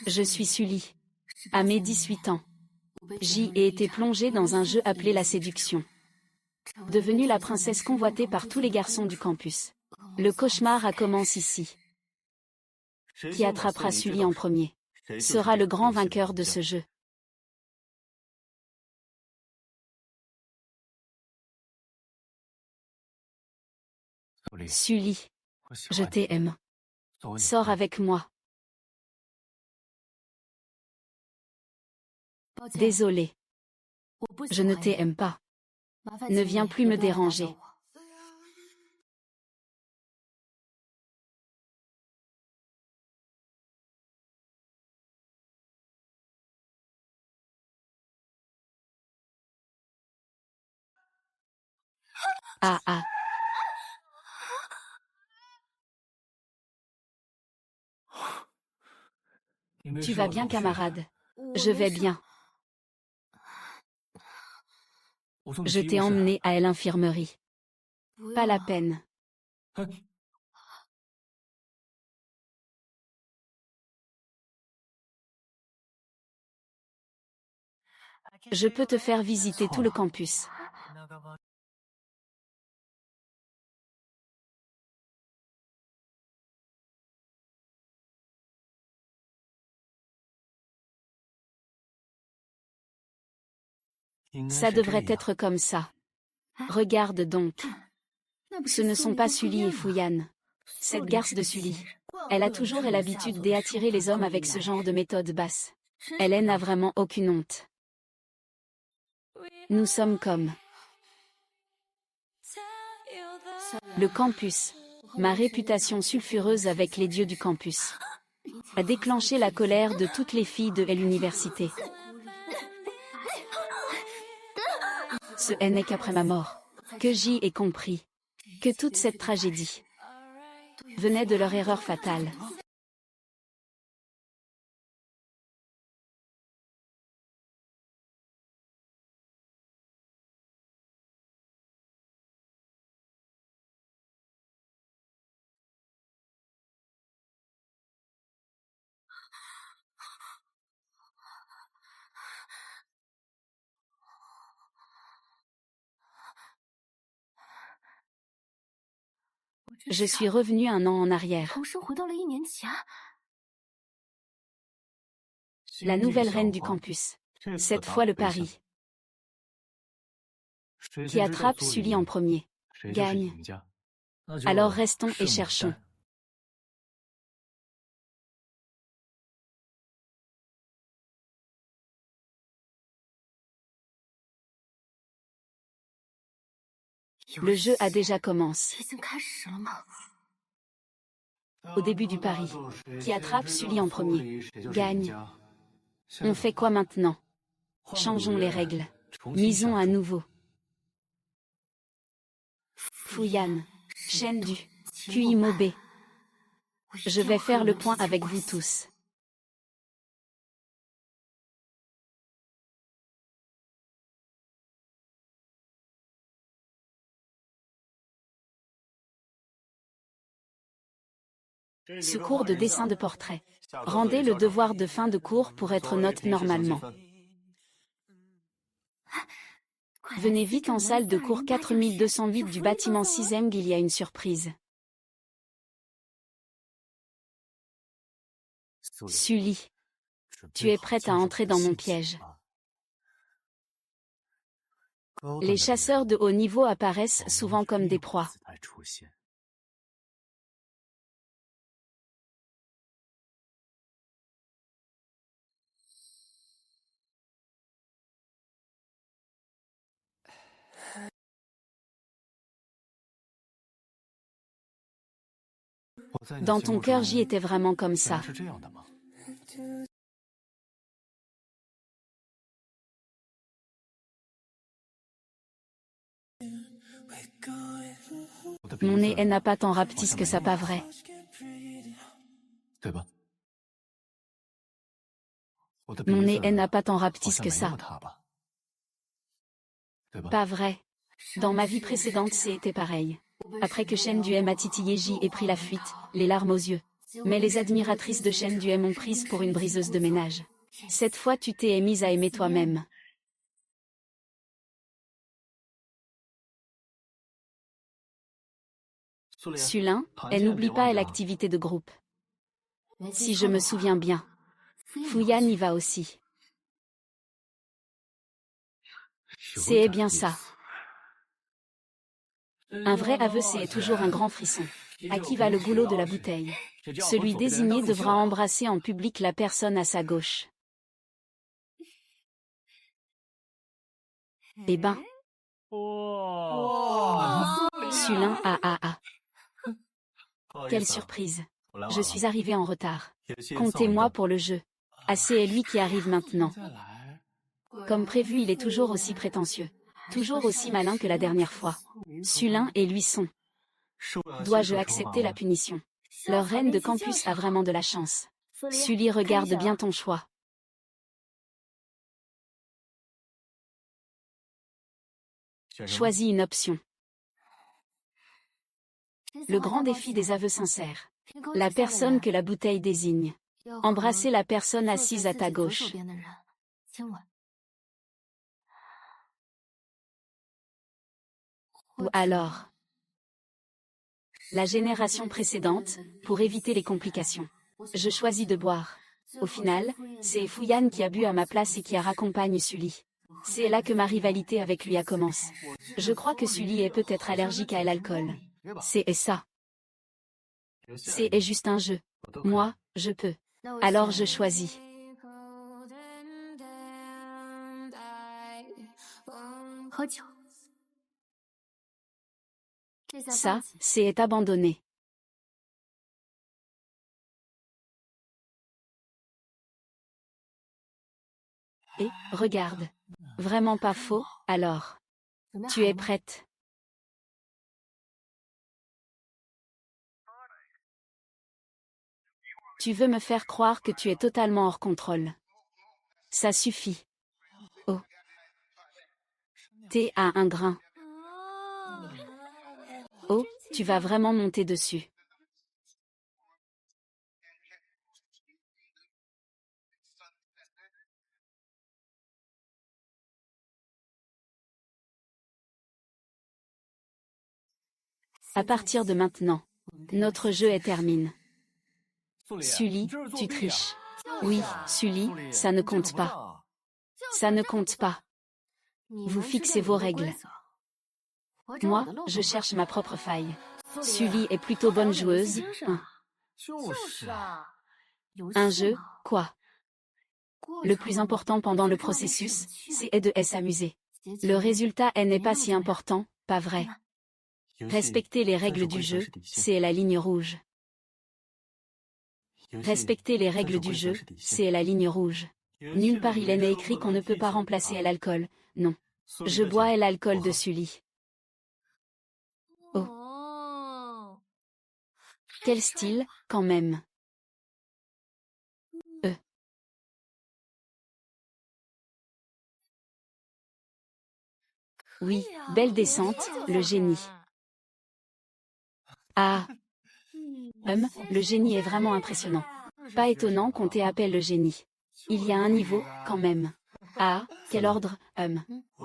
Je suis Sully. À mes 18 ans, j'y ai été plongée dans un jeu appelé la séduction. Devenue la princesse convoitée par tous les garçons du campus. Le cauchemar a commencé ici. Qui attrapera Sully en premier sera le grand vainqueur de ce jeu. Sully, je t'aime. Sors avec moi. Désolé. Je ne t'aime pas. Ne viens plus me déranger. Ah ah. Tu vas bien, camarade? Je vais bien. Je t'ai emmené à l'infirmerie. Pas la peine. Je peux te faire visiter tout le campus. Ça devrait être comme ça. Regarde donc. Ce ne sont pas Sully et Fuyane. Cette garce de Sully. Elle a toujours l'habitude d'attirer les hommes avec ce genre de méthode basse. Elle n'a vraiment aucune honte. Nous sommes comme le campus. Ma réputation sulfureuse avec les dieux du campus a déclenché la colère de toutes les filles de l'université. Ce n'est qu'après ma mort que j'y ai compris que toute cette tragédie venait de leur erreur fatale. Je suis revenue un an en arrière. La nouvelle reine du campus. Cette fois le pari. Qui attrape Sully en premier gagne. Alors restons et cherchons. Le jeu a déjà commencé. Au début du pari, qui attrape Sully en premier gagne. On fait quoi maintenant? Changeons les règles. Misons à nouveau. Fuyane, Shendu, Kuimobe. Je vais faire le point avec vous tous. Ce cours de dessin de portrait. Rendez le devoir de fin de cours pour être note normalement. Venez vite en salle de cours 4208 du bâtiment 6e, il y a une surprise. Sully, tu es prête à entrer dans mon piège. Les chasseurs de haut niveau apparaissent souvent comme des proies. Dans ton cœur, j'y étais vraiment comme ça. Mon nez n'a pas tant rapetisse que ça, pas vrai? Mon nez n'a pas tant rapetisse que ça. Pas vrai. Dans ma vie précédente, c'était pareil. Après que Shendu m'a titillé, j'y ai pris la fuite, les larmes aux yeux. Mais les admiratrices de Chen Duet m'ont prise pour une briseuse de ménage. Cette fois tu t'es mise à aimer toi-même. Sulin, elle n'oublie pas l'activité de groupe. Si je me souviens bien. Fuyan y va aussi. C'est bien ça. Un vrai aveu, c'est toujours un grand frisson. À qui va le goulot de la bouteille? Celui désigné devra embrasser en public la personne à sa gauche. Eh ben. Sulin, Quelle surprise. Je suis arrivé en retard. Comptez-moi pour le jeu. C'est lui qui arrive maintenant. Comme prévu, il est toujours aussi prétentieux. Toujours aussi malin que la dernière fois. Sulin et lui sont. Dois-je accepter la punition? Leur reine de campus a vraiment de la chance. Sully, regarde bien ton choix. Choisis une option. Le grand défi des aveux sincères. La personne que la bouteille désigne. Embrasser la personne assise à ta gauche. Ou alors la génération précédente, pour éviter les complications. Je choisis de boire. Au final, c'est Fuyan qui a bu à ma place et qui raccompagne Sully. C'est là que ma rivalité avec lui a commencé. Je crois que Sully est peut-être allergique à l'alcool. C'est ça. C'est juste un jeu. Moi, je peux. Alors je choisis. Ça, c'est abandonné. Et, regarde. Vraiment pas faux, alors. Tu es prête? Tu veux me faire croire que tu es totalement hors contrôle. Ça suffit. Oh. T'es à un grain. Oh, tu vas vraiment monter dessus. À partir de maintenant, notre jeu est terminé. Sully, tu triches. Oui, Sully, ça ne compte pas. Ça ne compte pas. Vous fixez vos règles. Moi, je cherche ma propre faille. Sully est plutôt bonne joueuse. Un jeu, quoi? Le plus important pendant le processus, c'est de s'amuser. Le résultat n'est pas si important, pas vrai? Respecter les règles du jeu, c'est la ligne rouge. Respecter les règles du jeu, c'est la ligne rouge. Nulle part il n'est écrit qu'on ne peut pas remplacer l'alcool, non. Je bois l'alcool de Sully. Oh. Quel style, quand même. Oui, belle descente, le génie. Le génie est vraiment impressionnant. Pas étonnant qu'on t'appelle le génie. Il y a un niveau, quand même. Quel ordre,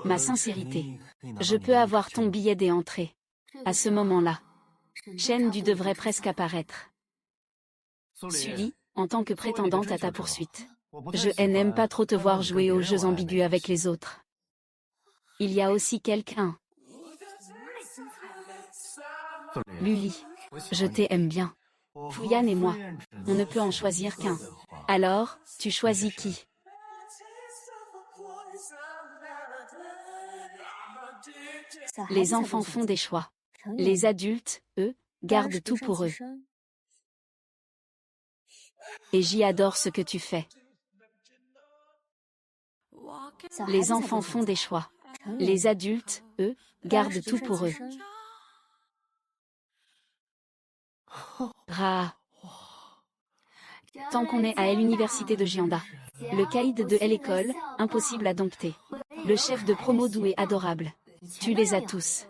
ma sincérité. Je peux avoir ton billet d'entrée. À ce moment-là. Chen Du devrait presque apparaître. Sully, en tant que prétendante à ta poursuite. Je n'aime pas trop te voir jouer aux jeux ambigus avec les autres. Il y a aussi quelqu'un. Luli. Je t'aime bien. Fuyan et moi. On ne peut en choisir qu'un. Alors, tu choisis qui? Les enfants font des choix. Les adultes, eux, gardent tout pour eux. Et j'y adore ce que tu fais. Les enfants font des choix. Les adultes, eux, gardent tout pour eux. Tant qu'on est à l'université de Jianda. Le caïd de l'école, impossible à dompter. Le chef de promo doué adorable. Tu les as tous.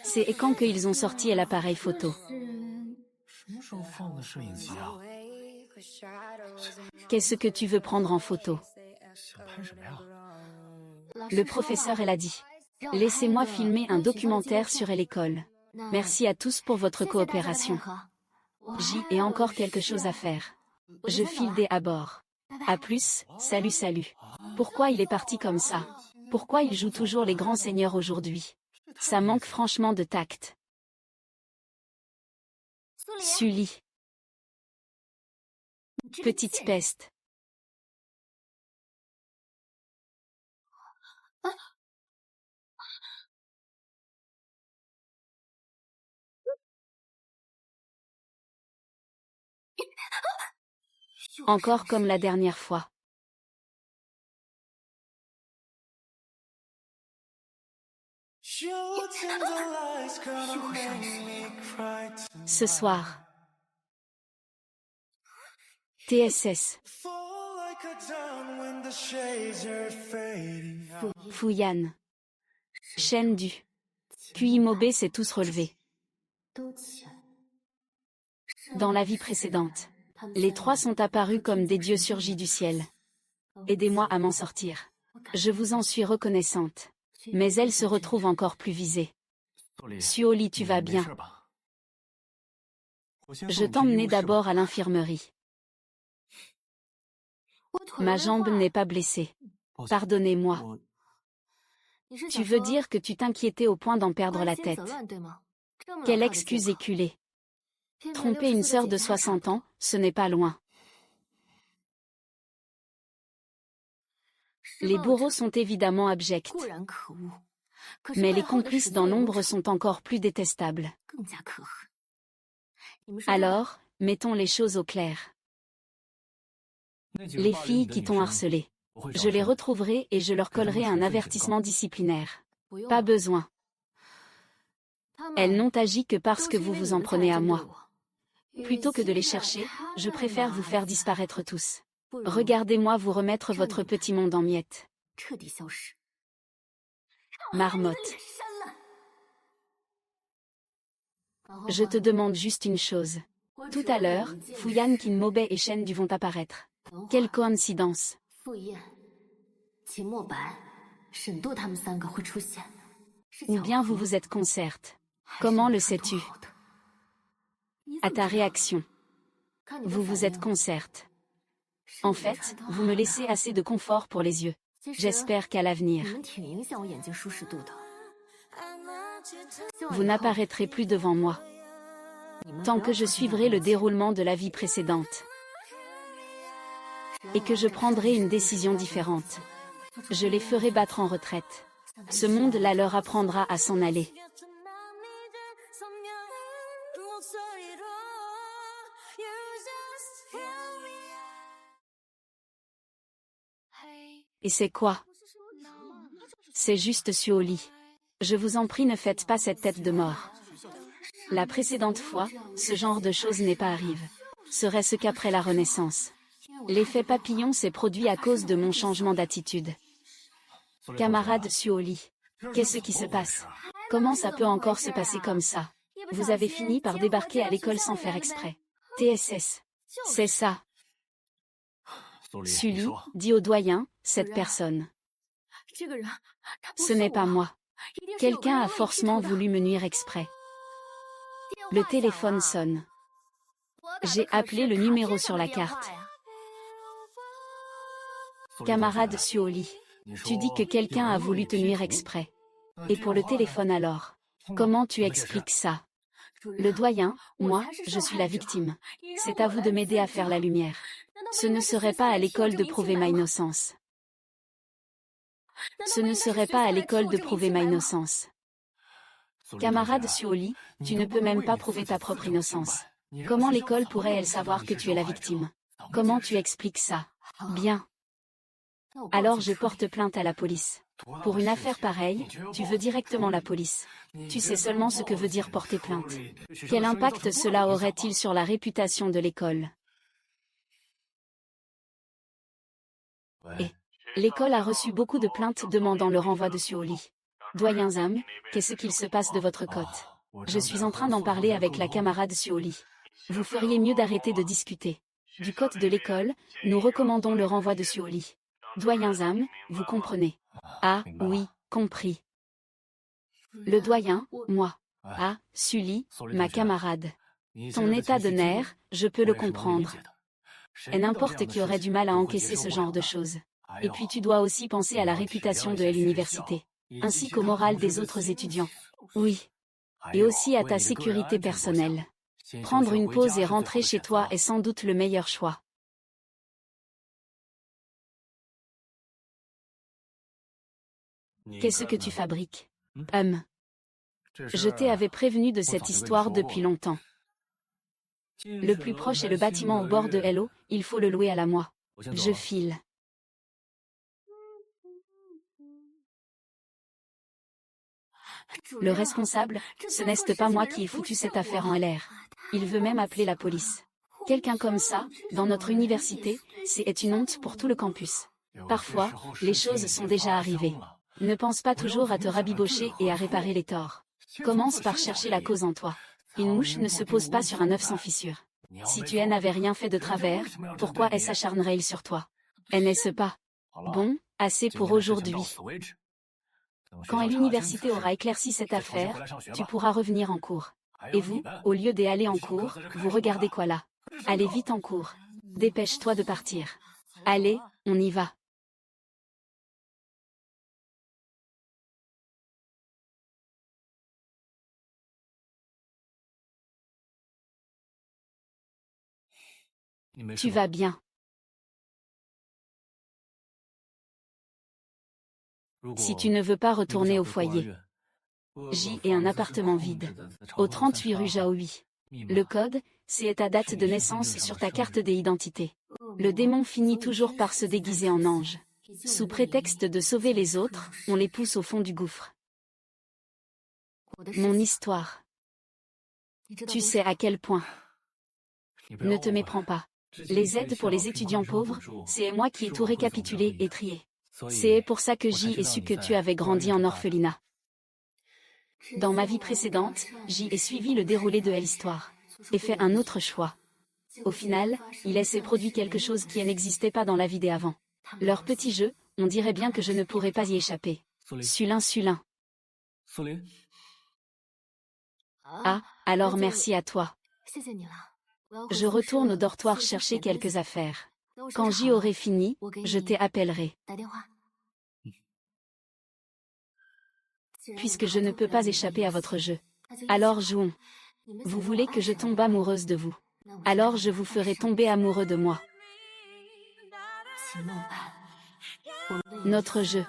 C'est quand qu'ils ont sorti l'appareil photo. Qu'est-ce que tu veux prendre en photo? Le professeur elle a dit. Laissez-moi filmer un documentaire sur l'école. Merci à tous pour votre coopération. J'y ai encore quelque chose à faire. Je file des à bord. À plus, salut salut. Pourquoi il est parti comme ça? Pourquoi il joue toujours les grands seigneurs aujourd'hui? Ça manque franchement de tact. Sully. Petite peste. Encore comme la dernière fois. Ce soir. TSS. Fuyan. Chaîne du. Kuimobe s'est tous relevés. Dans la vie précédente, les trois sont apparus comme des dieux surgis du ciel. Aidez-moi à m'en sortir. Je vous en suis reconnaissante. Mais elle se retrouve encore plus visée. Suoli, tu vas bien? Je t'emmenais d'abord à l'infirmerie. Ma jambe n'est pas blessée. Pardonnez-moi. Tu veux dire que tu t'inquiétais au point d'en perdre la tête? Quelle excuse éculée. Tromper une sœur de 60 ans, ce n'est pas loin. Les bourreaux sont évidemment abjects. Mais les complices dans l'ombre sont encore plus détestables. Alors, mettons les choses au clair. Les filles qui t'ont harcelé. Je les retrouverai et je leur collerai un avertissement disciplinaire. Pas besoin. Elles n'ont agi que parce que vous vous en prenez à moi. Plutôt que de les chercher, je préfère vous faire disparaître tous. Regardez-moi vous remettre votre petit monde en miettes. Marmotte. Je te demande juste une chose. Tout à l'heure, Fuyan, Kinmobe et Shen Du vont apparaître. Quelle coïncidence. Ou bien vous vous êtes concerte. Comment le sais-tu? À ta réaction. Vous vous êtes concerte. En fait, vous me laissez assez de confort pour les yeux. J'espère qu'à l'avenir, vous n'apparaîtrez plus devant moi. Tant que je suivrai le déroulement de la vie précédente. Et que je prendrai une décision différente. Je les ferai battre en retraite. Ce monde-là leur apprendra à s'en aller. Et c'est quoi? C'est juste Suoli. Je vous en prie, ne faites pas cette tête de mort. La précédente fois, ce genre de choses n'est pas arrivé. Serait-ce qu'après la Renaissance? L'effet papillon s'est produit à cause de mon changement d'attitude. Camarade Suoli, qu'est-ce qui se passe? Comment ça peut encore se passer comme ça? Vous avez fini par débarquer à l'école sans faire exprès. TSS. C'est ça. Sully, dit au doyen, cette personne. Ce n'est pas moi. Quelqu'un a forcément voulu me nuire exprès. Le téléphone sonne. J'ai appelé le numéro sur la carte. Camarade Suoli, tu dis que quelqu'un a voulu te nuire exprès. Et pour le téléphone alors? Comment tu expliques ça? Le doyen, moi, je suis la victime. C'est à vous de m'aider à faire la lumière. Ce ne serait pas à l'école de prouver ma innocence. Ce ne serait pas à l'école de prouver ma innocence. Camarade Suoli, tu ne peux même pas prouver ta propre innocence. Comment l'école pourrait-elle savoir que tu es la victime? Comment tu expliques ça? Bien. Alors je porte plainte à la police. Pour une affaire pareille, tu veux directement la police. Tu sais seulement ce que veut dire porter plainte. Quel impact cela aurait-il sur la réputation de l'école? Et l'école a reçu beaucoup de plaintes demandant le renvoi de Suoli. Doyen Zam, qu'est-ce qu'il se passe de votre côte? Je suis en train d'en parler avec la camarade Suoli. Vous feriez mieux d'arrêter de discuter. Du code de l'école, nous recommandons le renvoi de Suoli. Doyen Zam, vous comprenez? Ah, oui, compris. Le doyen, moi. Ah, Sully, ma camarade. Ton état de nerfs, je peux le comprendre. Et n'importe qui aurait du mal à encaisser ce genre de choses. Et puis tu dois aussi penser à la réputation de l'université, ainsi qu'au moral des autres étudiants. Oui. Et aussi à ta sécurité personnelle. Prendre une pause et rentrer chez toi est sans doute le meilleur choix. Qu'est-ce que tu fabriques? Je t'avais prévenu de cette histoire depuis longtemps. Le plus proche est le bâtiment au bord de l'eau, il faut le louer à la moi. Je file. Le responsable, ce n'est pas moi qui ai foutu cette affaire en l'air. Il veut même appeler la police. Quelqu'un comme ça, dans notre université, c'est une honte pour tout le campus. Parfois, les choses sont déjà arrivées. Ne pense pas toujours à te rabibocher et à réparer les torts. Commence par chercher la cause en toi. Une mouche ne se pose pas sur un œuf sans fissure. Si tu n'avais rien fait de travers, pourquoi s'acharnerait-il sur toi? N'est-ce pas? Bon, assez pour aujourd'hui. Quand l'université aura éclairci cette affaire, tu pourras revenir en cours. Et vous, au lieu d'aller en cours, vous regardez quoi là? Allez vite en cours. Dépêche-toi de partir. Allez, on y va. Tu vas bien. Si tu ne veux pas retourner au foyer. J est un appartement vide. Au 38 rue Jaoui. Le code, c'est ta date de naissance sur ta carte d'identité. Le démon finit toujours par se déguiser en ange. Sous prétexte de sauver les autres, on les pousse au fond du gouffre. Mon histoire. Tu sais à quel point. Ne te méprends pas. Les aides pour les étudiants pauvres, c'est moi qui ai tout récapitulé et trié. C'est pour ça que j'y ai su que tu avais grandi en orphelinat. Dans ma vie précédente, j'y ai suivi le déroulé de l'histoire. Et fait un autre choix. Au final, il s'est produit quelque chose qui n'existait pas dans la vie d'avant. Leur petit jeu, on dirait bien que je ne pourrais pas y échapper. Sulin. Ah, alors merci à toi. Je retourne au dortoir chercher quelques affaires. Quand j'y aurai fini, je t'appellerai. Puisque je ne peux pas échapper à votre jeu. Alors jouons. Vous voulez que je tombe amoureuse de vous. Alors je vous ferai tomber amoureux de moi. Notre jeu.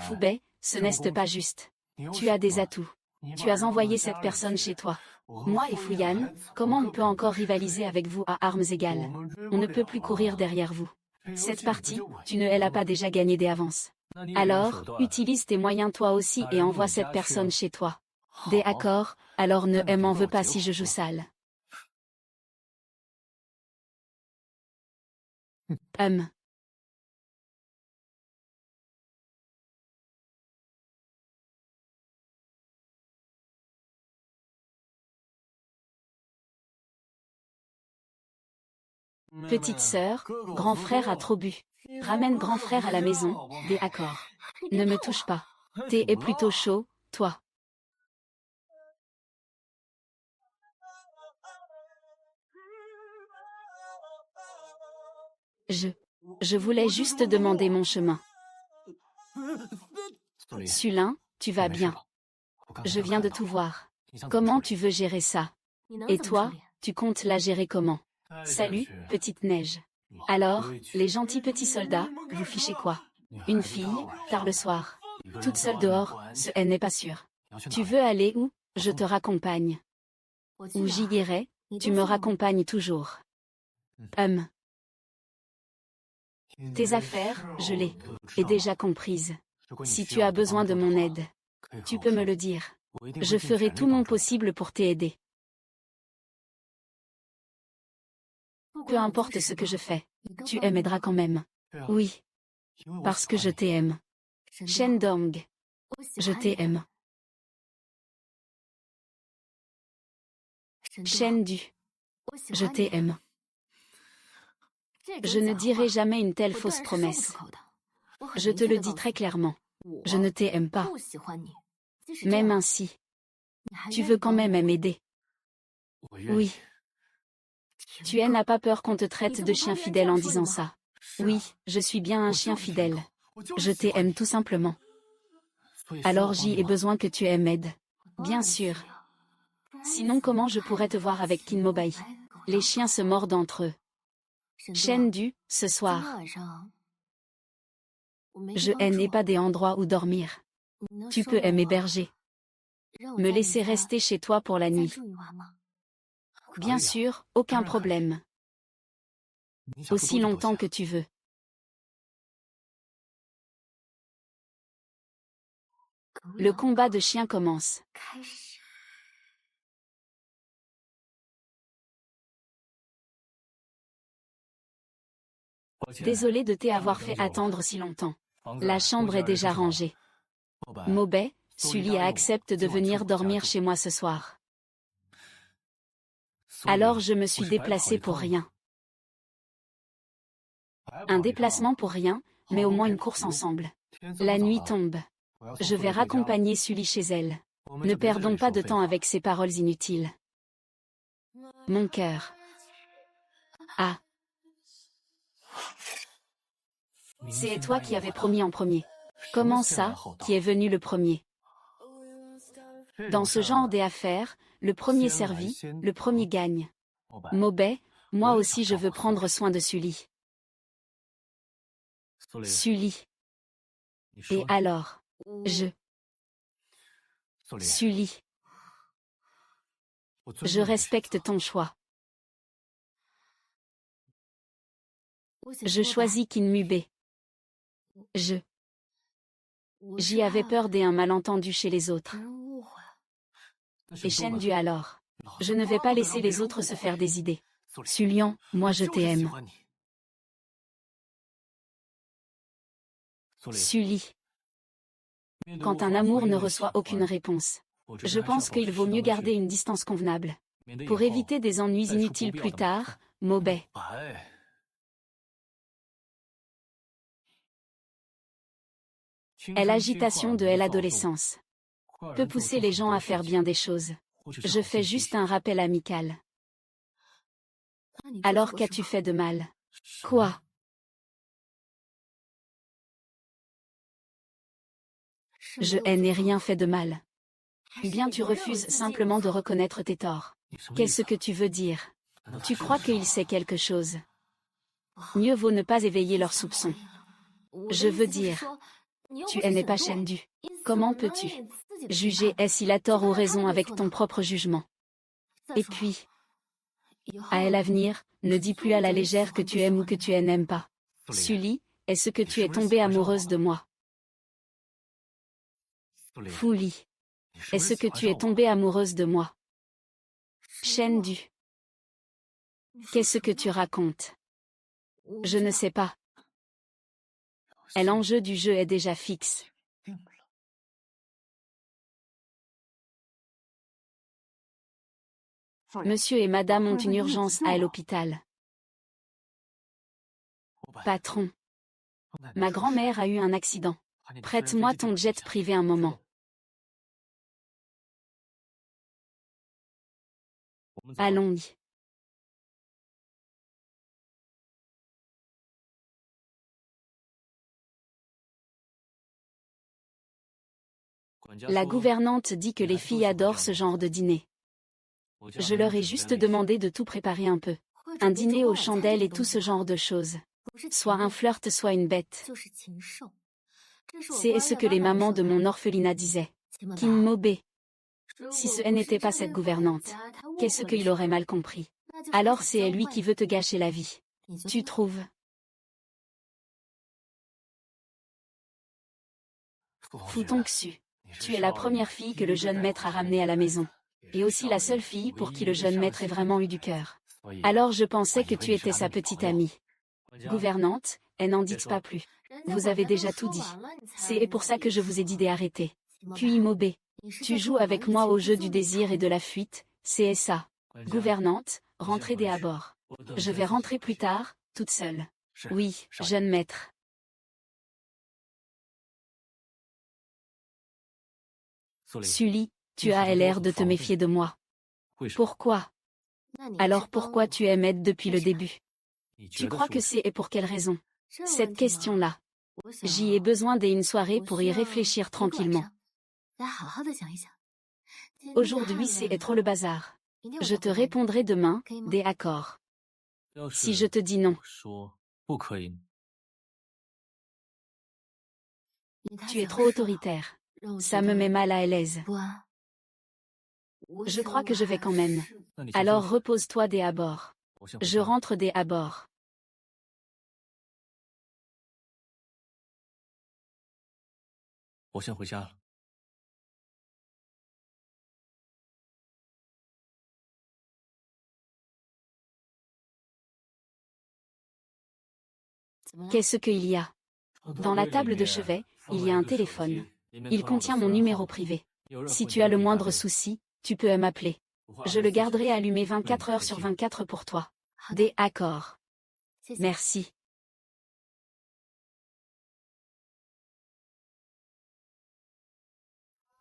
Foubet, ce n'est pas juste. Tu as des atouts. Tu as envoyé cette personne chez toi. Moi et Fouyan, comment on peut encore rivaliser avec vous à armes égales? On ne peut plus courir derrière vous. Cette partie, tu ne l'as pas déjà gagnée d'avance. Alors, utilise tes moyens toi aussi et envoie cette personne chez toi. D'accord, alors ne m'en veux pas si je joue sale. Petite sœur, grand frère a trop bu. Ramène grand frère à la maison, d'accord. Ne me touche pas. T'es plutôt chaud, toi. Je voulais juste demander mon chemin. Sulin, tu vas bien. Je viens de tout voir. Comment tu veux gérer ça? Et toi, tu comptes la gérer comment? Salut, petite neige. Alors, les gentils petits soldats, vous fichez quoi? Une fille, tard le soir. Toute seule dehors, elle n'est pas sûre. Tu veux aller où? Je te raccompagne. Où j'y irai, tu me raccompagnes toujours. Tes affaires, je les ai déjà comprises. Si tu as besoin de mon aide, tu peux me le dire. Je ferai tout mon possible pour t'aider. Peu importe ce que je fais, tu m'aideras quand même. Oui. Parce que je t'aime. Shen Dong. Je t'aime. Shen Du. Je t'aime. Je ne dirai jamais une telle fausse promesse. Je te le dis très clairement. Je ne t'aime pas. Même ainsi. Tu veux quand même m'aider. Oui. Tu n'as pas peur qu'on te traite de chien fidèle en disant ça. Oui, je suis bien un chien fidèle. Je t'aime tout simplement. Alors j'ai besoin que tu m'aides. Bien sûr. Sinon comment je pourrais te voir avec Kinmobai? Les chiens se mordent entre eux. Shen Du, ce soir. Je n'ai pas des endroits où dormir. Tu peux m'héberger. Me laisser rester chez toi pour la nuit. Bien sûr, aucun problème. Aussi longtemps que tu veux. Le combat de chiens commence. Désolé de t'avoir fait attendre si longtemps. La chambre est déjà rangée. Maubais, Sully accepte de venir dormir chez moi ce soir. Alors je me suis déplacée pour rien. Un déplacement pour rien, mais au moins une course ensemble. La nuit tombe. Je vais raccompagner Sully chez elle. Ne perdons pas de temps avec ces paroles inutiles. Mon cœur. Ah. C'est toi qui avais promis en premier. Comment ça, qui est venu le premier? Dans ce genre d'affaires, le premier servi, le premier gagne. Maubais, moi aussi je veux prendre soin de Sully. Sully. Et alors? Sully. Je respecte ton choix. Je choisis Kinmubé. J'y avais peur d'un malentendu chez les autres. Et Shen Du alors. Je ne vais pas laisser les autres se faire des idées. Sullian, moi je t'aime. Sully. Quand un amour ne reçoit aucune réponse, je pense qu'il vaut mieux garder une distance convenable. Pour éviter des ennuis inutiles plus tard, Maubais. L'agitation de l'adolescence peut pousser les gens à faire bien des choses. Je fais juste un rappel amical. Alors qu'as-tu fait de mal? Quoi? Je n'ai rien fait de mal. Bien tu refuses simplement de reconnaître tes torts. Qu'est-ce que tu veux dire? Tu crois qu'il sait quelque chose? Mieux vaut ne pas éveiller leurs soupçons. Je veux dire, tu n'es pas Shen Du. Comment peux-tu juger s'il a tort ou raison avec ton propre jugement? Et puis, à l'avenir, ne dis plus à la légère que tu aimes ou que tu n'aimes pas. Sully, est-ce que tu es tombée amoureuse de moi? Fouli. Est-ce que tu es tombée amoureuse de moi? Shen Du. Qu'est-ce que tu racontes? Je ne sais pas. L'enjeu du jeu est déjà fixe. Monsieur et madame ont une urgence à l'hôpital. Patron. Ma grand-mère a eu un accident. Prête-moi ton jet privé un moment. Allons-y. La gouvernante dit que les filles adorent ce genre de dîner. Je leur ai juste demandé de tout préparer un peu. Un dîner aux chandelles et tout ce genre de choses. Soit un flirt, soit une bête. C'est ce que les mamans de mon orphelinat disaient. Kinmobai. Si ce n'était pas cette gouvernante, qu'est-ce qu'il aurait mal compris? Alors c'est lui qui veut te gâcher la vie. Tu trouves? Fous ton dessus. Tu es la première fille que le jeune maître a ramenée à la maison. Et aussi la seule fille pour qui le jeune maître ait vraiment eu du cœur. Alors je pensais que tu étais sa petite amie. Gouvernante, n'en dites pas plus. Vous avez déjà tout dit. C'est pour ça que je vous ai dit d'arrêter. Puis Immobé. Tu joues avec moi au jeu du désir et de la fuite, c'est ça. Gouvernante, rentrez à bord. Je vais rentrer plus tard, toute seule. Oui, jeune maître. Sully, tu as l'air de te méfier de moi. Pourquoi? Alors pourquoi tu es maître depuis le début? Tu crois que c'est et pour quelle raison? Cette question-là. J'y ai besoin d'une soirée pour y réfléchir tranquillement. Aujourd'hui c'est trop le bazar. Je te répondrai demain, d'accord. Si je te dis non. Tu es trop autoritaire. Ça me met mal à l'aise. Je crois que je vais quand même. Alors repose-toi à bord. Je rentre à bord. Qu'est-ce qu'il y a? Dans la table de chevet, il y a un téléphone. Il contient mon numéro privé. Si tu as le moindre souci, tu peux m'appeler. Je le garderai allumé 24 heures sur 24 pour toi. D'accord. Merci.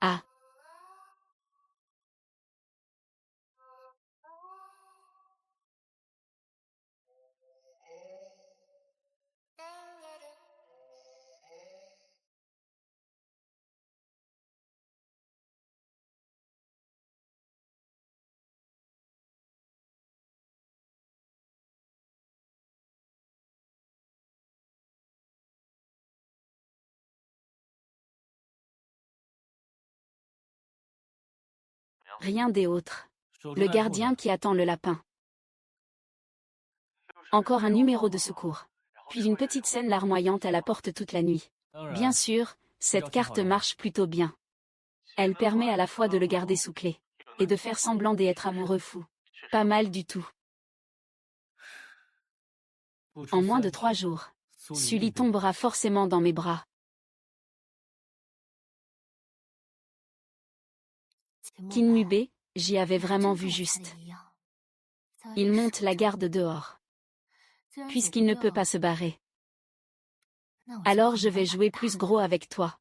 Ah. Rien d'autre. Le gardien qui attend le lapin. Encore un numéro de secours. Puis une petite scène larmoyante à la porte toute la nuit. Bien sûr, cette carte marche plutôt bien. Elle permet à la fois de le garder sous clé et de faire semblant d'être amoureux fou. Pas mal du tout. En moins de 3 jours, Sully tombera forcément dans mes bras. Kinmubé, j'y avais vraiment vu juste. Il monte la garde dehors. Puisqu'il ne peut pas se barrer. Alors je vais jouer plus gros avec toi.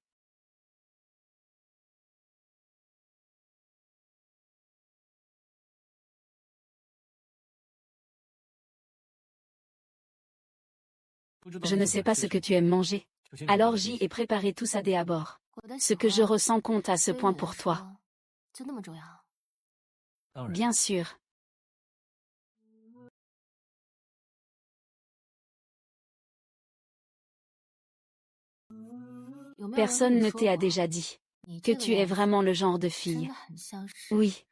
Je ne sais pas ce que tu aimes manger. Alors j'y ai préparé tout ça à bord. Ce que je ressens compte à ce point pour toi. Bien sûr. Personne ne t'a déjà dit que tu es vraiment le genre de fille. Oui.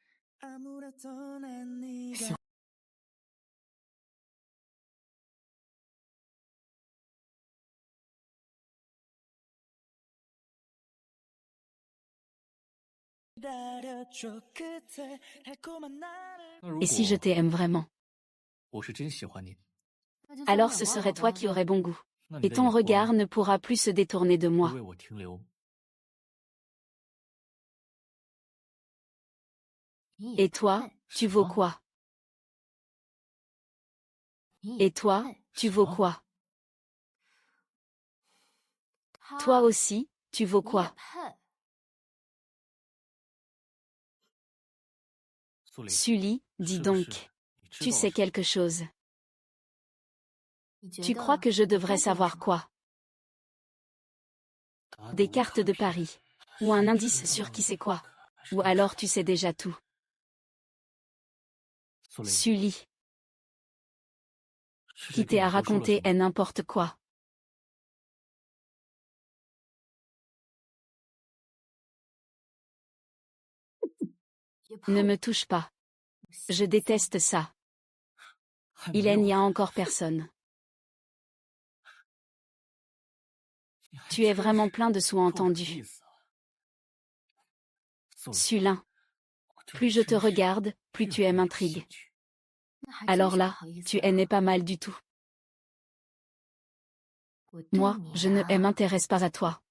Et si je t'aime vraiment? Alors ce serait toi qui aurais bon goût. Et ton regard ne pourra plus se détourner de moi. Et toi, tu vaux quoi? Et toi, tu vaux quoi? Toi aussi, tu vaux quoi? Sully, dis donc. Tu sais quelque chose. Tu crois que je devrais savoir quoi? Des cartes de Paris. Ou un indice sur qui c'est quoi? Ou alors tu sais déjà tout. Sully. Qui t'a raconté est n'importe quoi. Ne me touche pas. Je déteste ça. Il n'y a encore personne. Tu es vraiment plein de sous-entendus. Sulin. Plus je te regarde, plus tu m'intrigues. Alors là, tu n'es pas mal du tout. Moi, je ne m'intéresse pas à toi.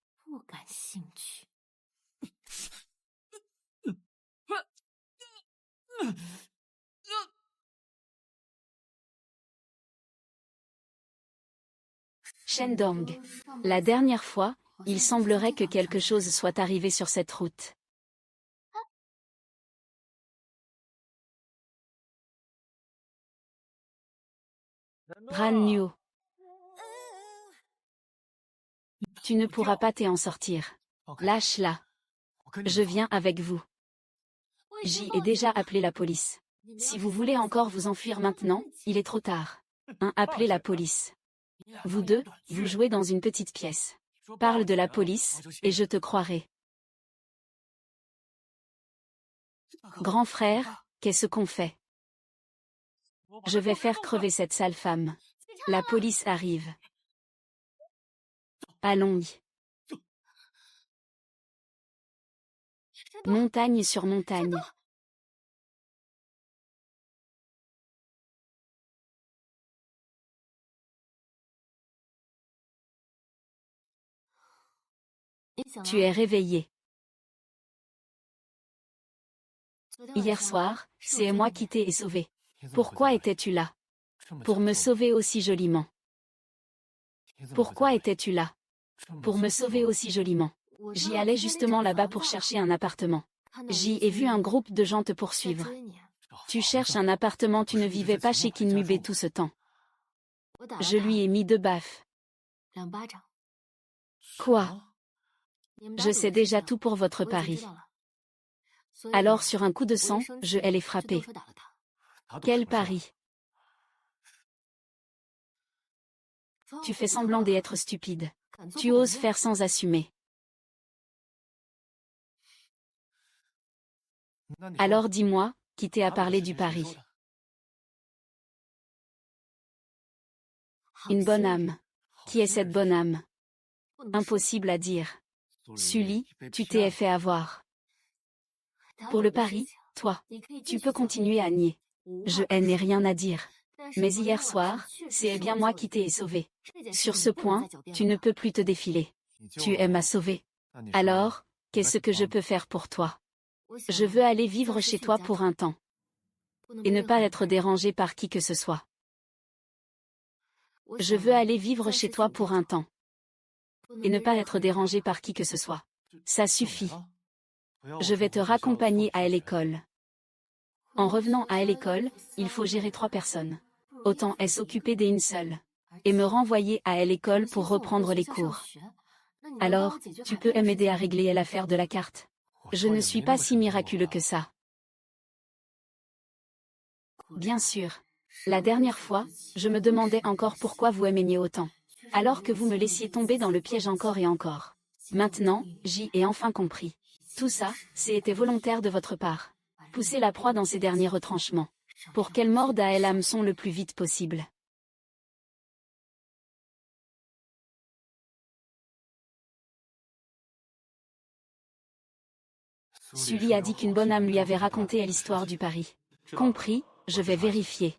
Shendong. La dernière fois, il semblerait que quelque chose soit arrivé sur cette route. Ran Nuo. Tu ne pourras pas t'en sortir. Lâche-la. Je viens avec vous. J'y ai déjà appelé la police. Si vous voulez encore vous enfuir maintenant, il est trop tard. Appelez la police. Vous deux, vous jouez dans une petite pièce. Parle de la police, et je te croirai. Grand frère, qu'est-ce qu'on fait? Je vais faire crever cette sale femme. La police arrive. Allons-y. Montagne sur montagne. Tu es réveillé. Hier soir, c'est moi qui t'ai sauvé. Pourquoi étais-tu là? Pour me sauver aussi joliment. Pourquoi étais-tu là? Pour me sauver aussi joliment. J'y allais justement là-bas pour chercher un appartement. J'y ai vu un groupe de gens te poursuivre. Tu cherches un appartement, tu ne vivais pas chez Kinmube tout ce temps. Je lui ai mis 2 baffes. Quoi? Je sais déjà tout pour votre pari. Alors sur un coup de sang, je l'ai frappé. Quel pari? Tu fais semblant d'être stupide. Tu oses faire sans assumer. Alors dis-moi, qui t'a parlé du pari? Une bonne âme. Qui est cette bonne âme? Impossible à dire. Sully, tu t'es fait avoir. Pour le pari, toi, tu peux continuer à nier. Je n'ai rien à dire. Mais hier soir, c'est bien moi qui t'ai sauvé. Sur ce point, tu ne peux plus te défiler. Tu m'as sauvé. Alors, qu'est-ce que je peux faire pour toi? Je veux aller vivre chez toi pour un temps. Et ne pas être dérangé par qui que ce soit. Je veux aller vivre chez toi pour un temps. Et ne pas être dérangé par qui que ce soit. Ça suffit. Je vais te raccompagner à l'école. En revenant à l'école, il faut gérer 3 personnes. Autant s'occuper d'une seule. Et me renvoyer à l'école pour reprendre les cours. Alors, tu peux m'aider à régler l'affaire de la carte. Je ne suis pas si miraculeux que ça. Bien sûr. La dernière fois, je me demandais encore pourquoi vous m'aimiez autant. Alors que vous me laissiez tomber dans le piège encore et encore. Maintenant, j'y ai enfin compris. Tout ça, c'était volontaire de votre part. Poussez la proie dans ses derniers retranchements. Pour qu'elle morde à elle hameçon le plus vite possible. Sully a dit qu'une bonne âme lui avait raconté l'histoire du pari. Compris, je vais vérifier.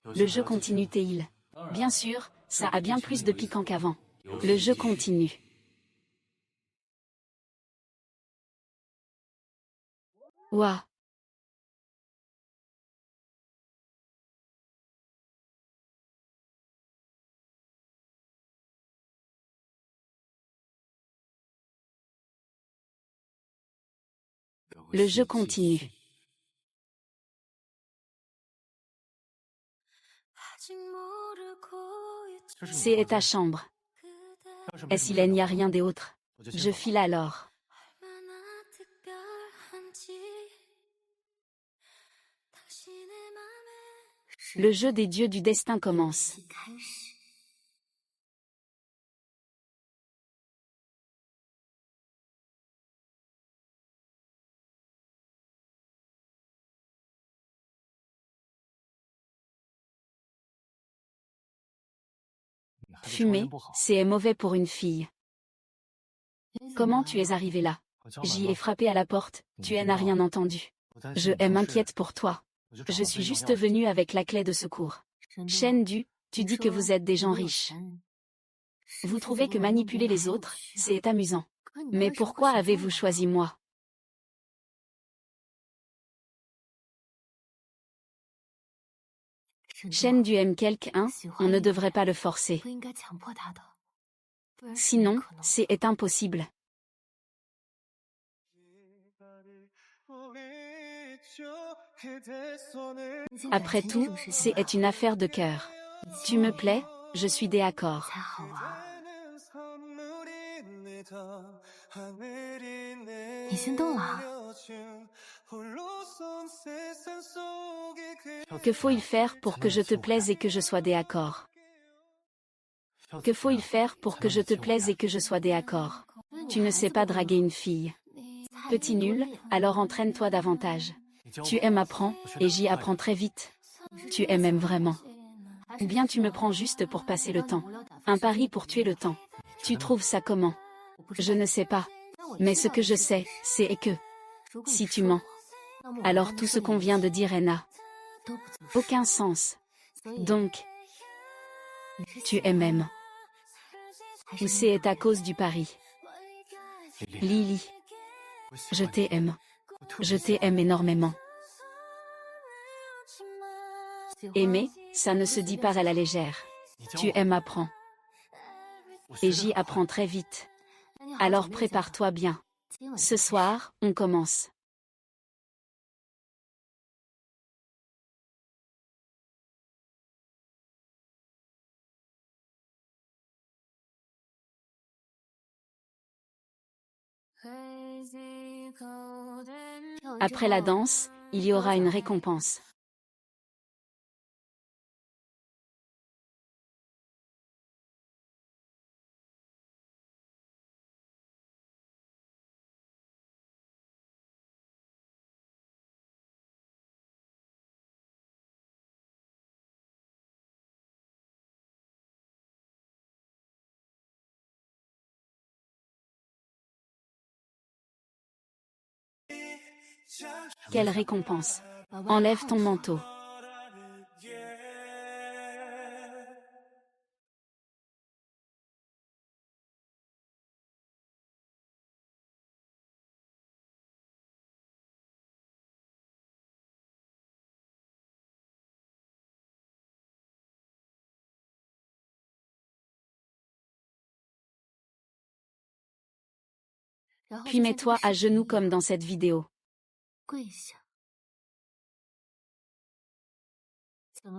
Le jeu continue Théil. Bien sûr, ça a bien plus de piquant qu'avant. Le jeu continue. Ouah. Le jeu continue. C'est ta chambre. Et s'il n'y a rien d'autre? Je file alors. Le jeu des dieux du destin commence. Fumer, c'est mauvais pour une fille. Comment tu es arrivé là? J'y ai frappé à la porte, tu n'as rien entendu. Je m'inquiète pour toi. Je suis juste venu avec la clé de secours. Shen Du, tu dis que vous êtes des gens riches. Vous trouvez que manipuler les autres, c'est amusant. Mais pourquoi avez-vous choisi moi? Shen du aime quelqu'un, on ne devrait pas le forcer. Sinon, c'est impossible. Après tout, c'est une affaire de cœur. Tu me plais, je suis d'accord. Que faut-il faire pour que je te plaise et que je sois d'accord? Que faut-il faire pour que je te plaise et que je sois d'accord? Tu ne sais pas draguer une fille. Petit nul, alors entraîne-toi davantage. Tu aimes apprendre, et j'y apprends très vite. Tu aimes vraiment. Ou bien tu me prends juste pour passer le temps. Un pari pour tuer le temps. Tu trouves ça comment? Je ne sais pas. Mais ce que je sais, c'est que si tu mens, alors tout ce qu'on vient de dire n'a aucun sens. Donc, tu aimes. Ou c'est à cause du pari? Lily, je t'aime. Je t'aime énormément. Aimer, ça ne se dit pas à la légère. Tu aimes apprendre. Et j'y apprends très vite. Alors prépare-toi bien. Ce soir, on commence. Après la danse, il y aura une récompense. Quelle récompense? Enlève ton manteau. Puis mets-toi à genoux comme dans cette vidéo.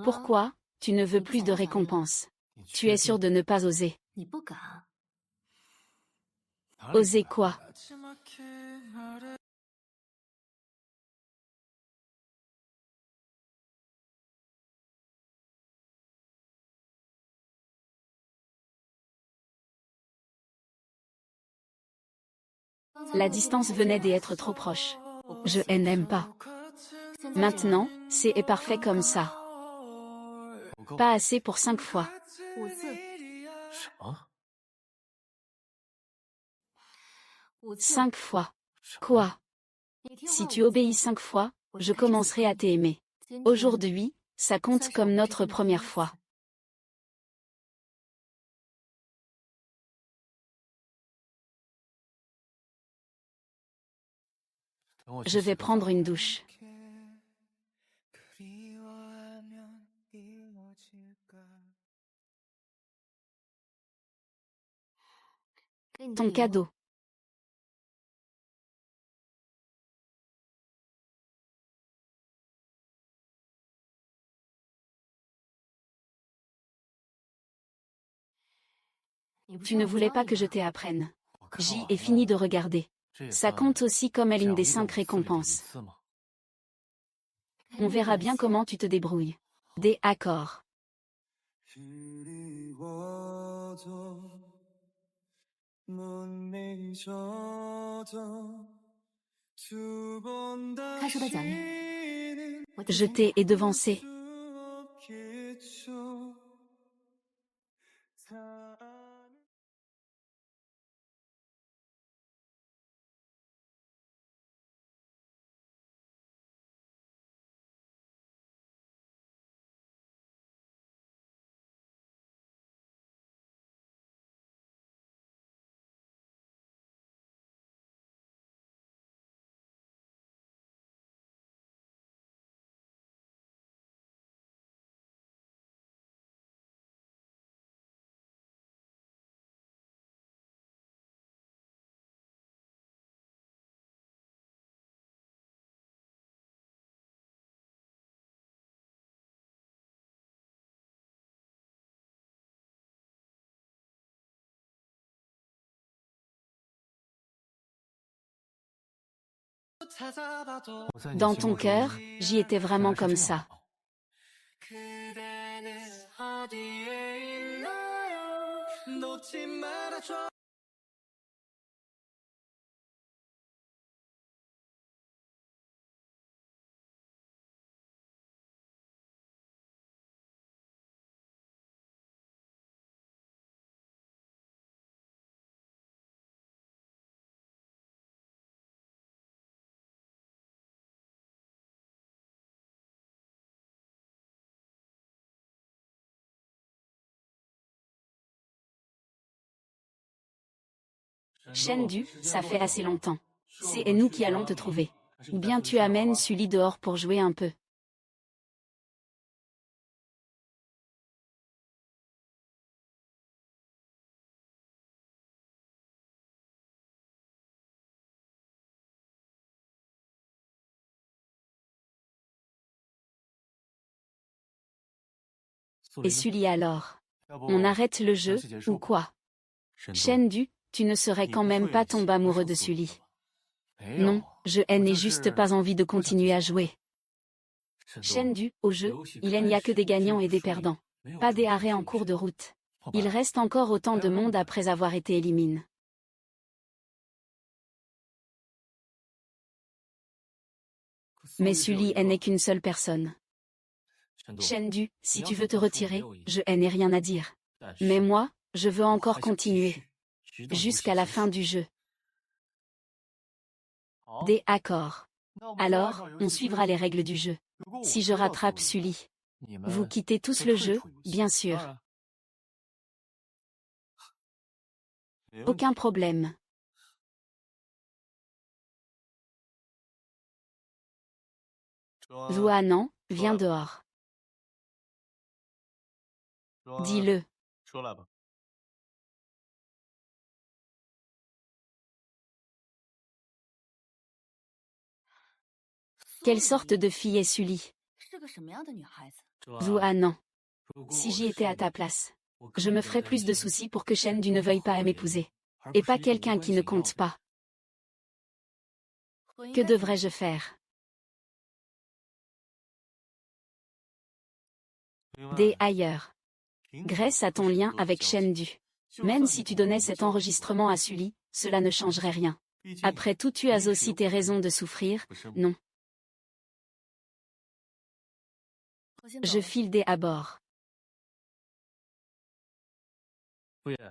Pourquoi? Tu ne veux plus de récompense. Tu es sûr de ne pas oser. Oser quoi? La distance venait d'être trop proche. Je n'aime pas. Maintenant, c'est parfait comme ça. Pas assez pour 5 fois. 5 fois. Quoi? Si tu obéis 5 fois, je commencerai à t'aimer. Aujourd'hui, ça compte comme notre première fois. Je vais prendre une douche. Ton cadeau. Tu ne voulais pas que je t'apprenne. J'y ai fini de regarder. Ça compte aussi comme une des 5 récompenses. On verra bien comment tu te débrouilles. Des accords. Je t'ai devancé. Dans ton cœur, j'y étais vraiment comme ça. Shendu, ça fait assez longtemps. C'est nous qui allons te trouver. Ou bien tu amènes Sully dehors pour jouer un peu. Et Sully alors? On arrête le jeu, ou quoi? Shendu, tu ne serais quand même pas tombé amoureux de Sully. Non, je n'ai juste pas envie de continuer à jouer. Shendu, au jeu, il n'y a que des gagnants et des perdants. Pas des arrêts en cours de route. Il reste encore autant de monde après avoir été éliminé. Mais Sully n'est qu'une seule personne. Shendu, si tu veux te retirer, je n'ai rien à dire. Mais moi, je veux encore continuer. Jusqu'à la fin du jeu. D'accord. Alors, on suivra les règles du jeu. Si je rattrape Sully, vous quittez tous le jeu, bien sûr. Aucun problème. Zouanan, viens dehors. Dis-le. Quelle sorte de fille est Sully? Zouanan. Si j'y étais à ta place, je me ferais plus de soucis pour que Shendu ne veuille pas m'épouser. Et pas quelqu'un qui ne compte pas. Que devrais-je faire? Des ailleurs. Grâce à ton lien avec Shendu. Même si tu donnais cet enregistrement à Sully, cela ne changerait rien. Après tout, tu as aussi tes raisons de souffrir, non? Je file des à bord.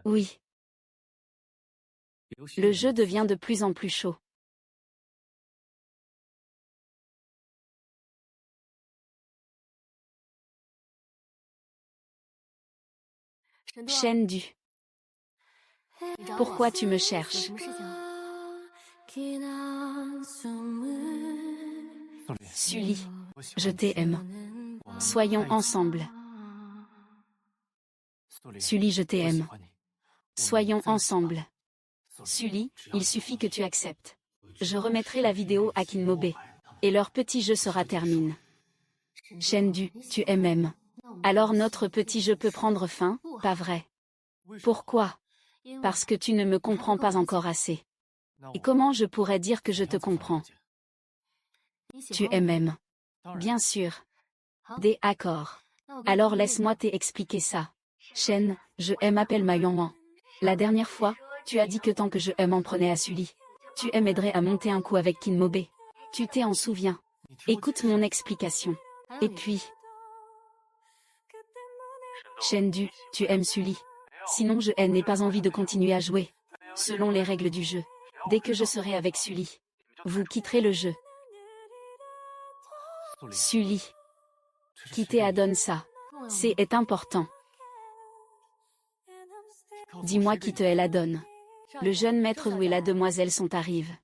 Oui. Le jeu devient de plus en plus chaud. Shendu. Pourquoi tu me cherches? Sully, je t'aime. Soyons ensemble. Sully, je t'aime. Soyons ensemble. Sully, il suffit que tu acceptes. Je remettrai la vidéo à Kinmobe. Et leur petit jeu sera terminé. Shendu, tu m'aimes. Alors notre petit jeu peut prendre fin, pas vrai? Pourquoi? Parce que tu ne me comprends pas encore assez. Et comment je pourrais dire que je te comprends? Tu m'aimes. Bien sûr. D'accord. Alors laisse-moi t'expliquer ça. Shen, je m'appelle Mayonwan. La dernière fois, tu as dit que tant que je m'en prenais à Sully, tu m'aiderais à monter un coup avec Kinmobe. Tu t'en souviens? Écoute mon explication. Et puis... Shendu, tu aimes Sully. Sinon je n'ai pas envie de continuer à jouer. Selon les règles du jeu. Dès que je serai avec Sully, vous quitterez le jeu. Sully. Quitter Adon ça. C'est important. Dis-moi qui te est la donne. Le jeune maître ou et la demoiselle sont arrivés.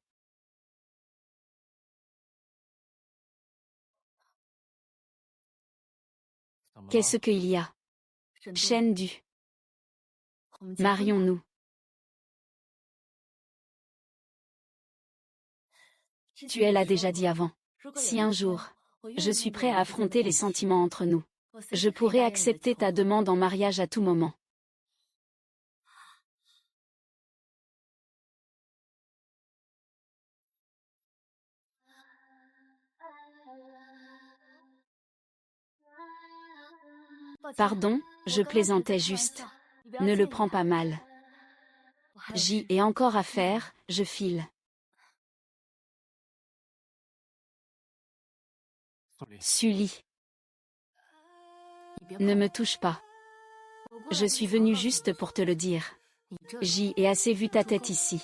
Qu'est-ce qu'il y a? Shendu. Marions-nous. Tu l'as déjà dit avant. Si un jour, je suis prêt à affronter les sentiments entre nous, je pourrais accepter ta demande en mariage à tout moment. Pardon, je plaisantais juste. Ne le prends pas mal. J'y ai encore à faire, je file. Sully. Ne me touche pas. Je suis venu juste pour te le dire. J'y ai assez vu ta tête ici.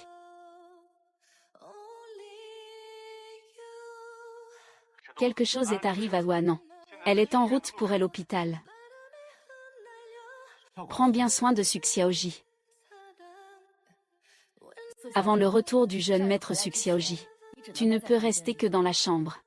Quelque chose est arrivé à Wannan. Elle est en route pour l'hôpital. Prends bien soin de Suxiaoji. Avant le retour du jeune maître Suxiaoji, tu ne peux rester que dans la chambre.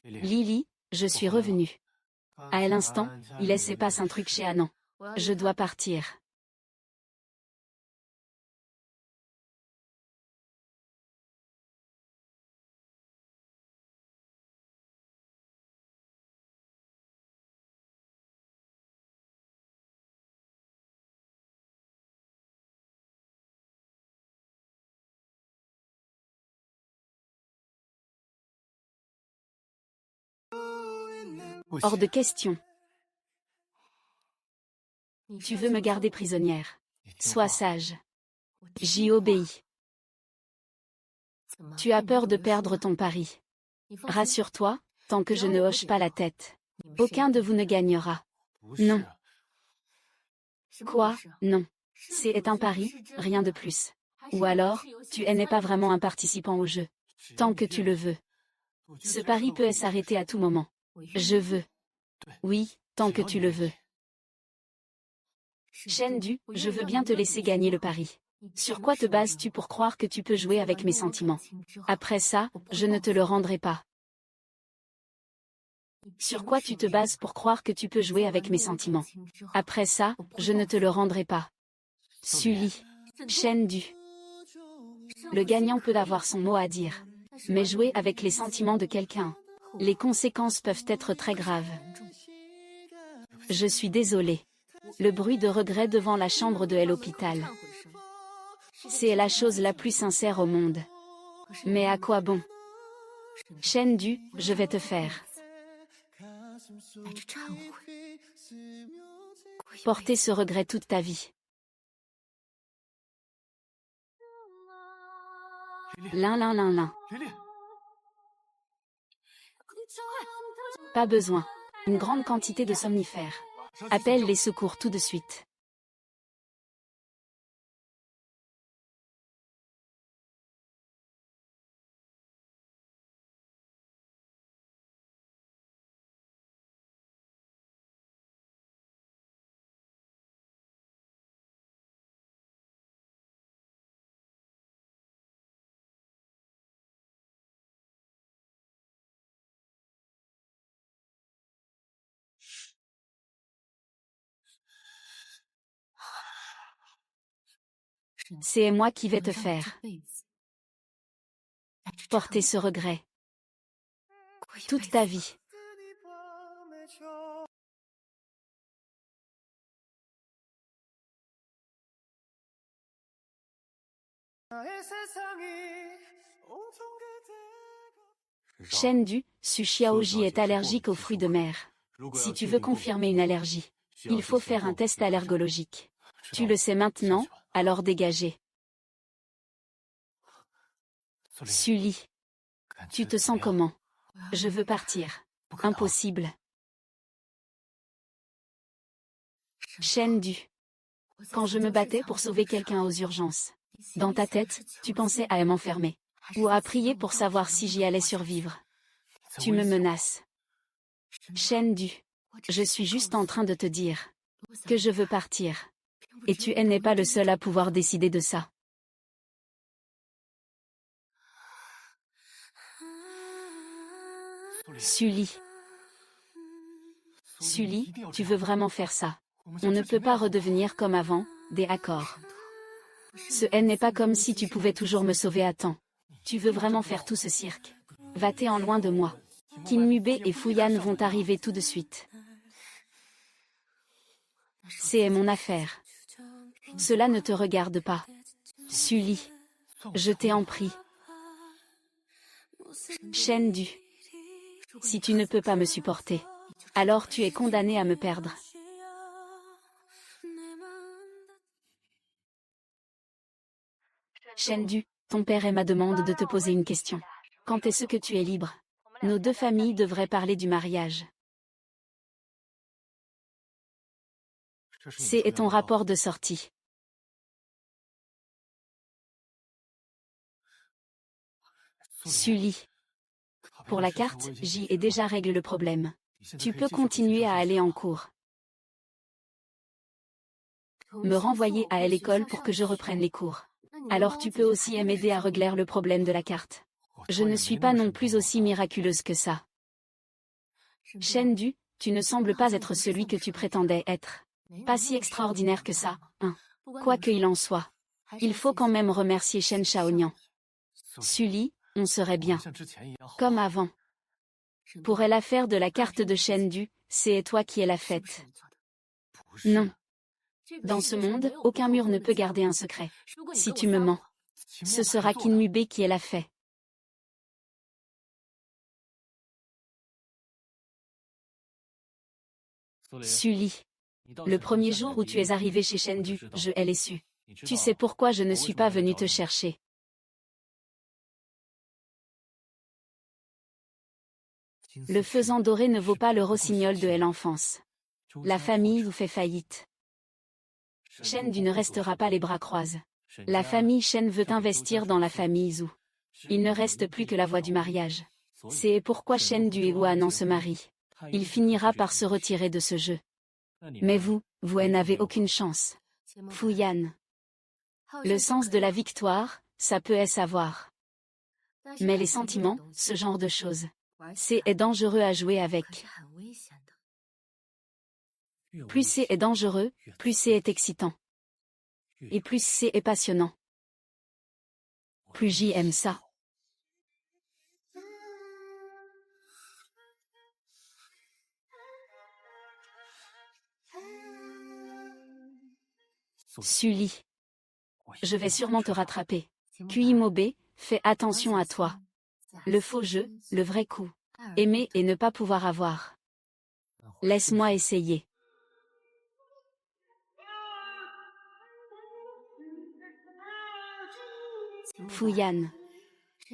Lily, je suis revenue. À l'instant, il se passe un truc chez Annan. Je dois partir. Hors de question. Tu veux me garder prisonnière. Sois sage. J'y obéis. Tu as peur de perdre ton pari. Rassure-toi, tant que je ne hoche pas la tête, aucun de vous ne gagnera. Non. Quoi? Non. C'est un pari, rien de plus. Ou alors, tu n'es pas vraiment un participant au jeu. Tant que tu le veux. Ce pari peut s'arrêter à tout moment. Je veux. Oui, tant que tu le veux. Shendu, je veux bien te laisser gagner le pari. Sur quoi te bases-tu pour croire que tu peux jouer avec mes sentiments? Après ça, je ne te le rendrai pas. Sur quoi tu te bases pour croire que tu peux jouer avec mes sentiments? Après ça, je ne te le rendrai pas. Sully. Shendu. Le gagnant peut avoir son mot à dire. Mais jouer avec les sentiments de quelqu'un, les conséquences peuvent être très graves. Je suis désolée. Le bruit de regret devant la chambre de l'hôpital. C'est la chose la plus sincère au monde. Mais à quoi bon? Shendu, je vais te faire porter ce regret toute ta vie. L'un. Pas besoin. Une grande quantité de somnifères. Appelle les secours tout de suite. C'est moi qui vais te faire porter ce regret toute ta vie. Shendu, Su Xiaoji est allergique aux fruits de mer. Si tu veux confirmer une allergie, il faut faire un test allergologique. Tu le sais maintenant, alors dégagez. Sully. Tu te sens comment? Je veux partir. Impossible. Shendu. Quand je me battais pour sauver quelqu'un aux urgences, dans ta tête, tu pensais à m'enfermer. Ou à prier pour savoir si j'y allais survivre. Tu me menaces. Shendu. Je suis juste en train de te dire que je veux partir. Et tu n'es pas le seul à pouvoir décider de ça. Sully. Sully, tu veux vraiment faire ça? On ne peut pas redevenir comme avant, des accords. Ce n'est pas comme si tu pouvais toujours me sauver à temps. Tu veux vraiment faire tout ce cirque? Va-t'en loin de moi. Kinmube et Fuyan vont arriver tout de suite. C'est mon affaire. Cela ne te regarde pas. Sully. Je t'ai en prie. Shendu. Si tu ne peux pas me supporter, alors tu es condamné à me perdre. Shendu, ton père m'a demandé de te poser une question. Quand est-ce que tu es libre? Nos deux familles devraient parler du mariage. C'est ton rapport de sortie. Sully. Pour la carte, j'y ai déjà réglé le problème. Tu peux continuer à aller en cours. Me renvoyer à l'école pour que je reprenne les cours. Alors tu peux aussi m'aider à régler le problème de la carte. Je ne suis pas non plus aussi miraculeuse que ça. Shendu, tu ne sembles pas être celui que tu prétendais être. Pas si extraordinaire que ça, hein. Quoi qu'il en soit. Il faut quand même remercier Shen Shaonian. Sully, on serait bien. Comme avant. Pour l'affaire de la carte de Shendu, c'est toi qui es la fête. Non. Dans ce monde, aucun mur ne peut garder un secret. Si tu me mens, ce sera Kinmube qui l'a fait. Sully. Le premier jour où tu es arrivé chez Shendu, je l'ai su. Tu sais pourquoi je ne suis pas venu te chercher. Le faisan doré ne vaut pas le rossignol de l'enfance. La famille vous fait faillite. Shendu ne restera pas les bras croisés. La famille Shen veut investir dans la famille Zhu. Il ne reste plus que la voie du mariage. C'est pourquoi Shendu et Wanan se marient. Il finira par se retirer de ce jeu. Mais vous n'avez aucune chance. Fuyan. Le sens de la victoire, ça peut savoir. Mais les sentiments, ce genre de choses, c'est dangereux à jouer avec. Plus c'est dangereux, plus c'est excitant. Et plus c'est passionnant. Plus j'y aime ça. Sully. Je vais sûrement te rattraper. Kuimobe, fais attention à toi. Le faux jeu, le vrai coup. Aimer et ne pas pouvoir avoir. Laisse-moi essayer. Fuyan.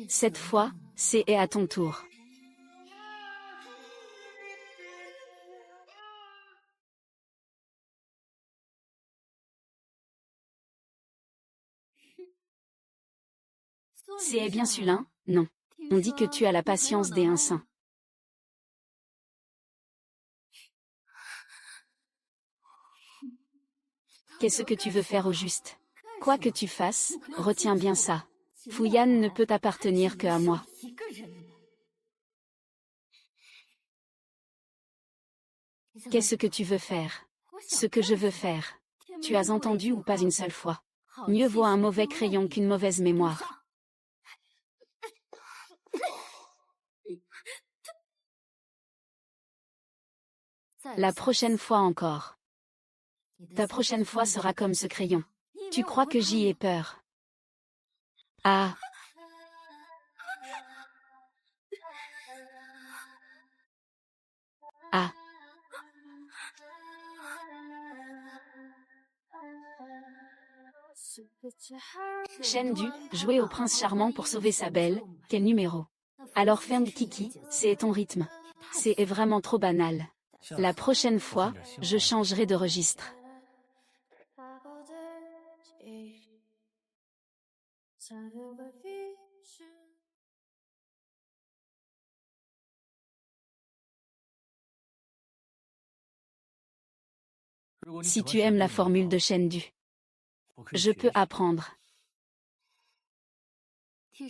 Cette fois, c'est à ton tour. C'est bien Sulin, non. On dit que tu as la patience des saint. Qu'est-ce que tu veux faire au juste? Quoi que tu fasses, retiens bien ça. Fuyan ne peut appartenir qu'à moi. Qu'est-ce que tu veux faire? Ce que je veux faire. Tu as entendu ou pas une seule fois? Mieux vaut un mauvais crayon qu'une mauvaise mémoire. La prochaine fois encore. Ta prochaine fois sera comme ce crayon. Tu crois que j'y ai peur? Ah. Ah. Shendu, jouer au prince charmant pour sauver sa belle, quel numéro? Alors ferme Kiki, c'est ton rythme. C'est vraiment trop banal. La prochaine fois, je changerai de registre. Si tu aimes la formule de Shendu, je peux apprendre.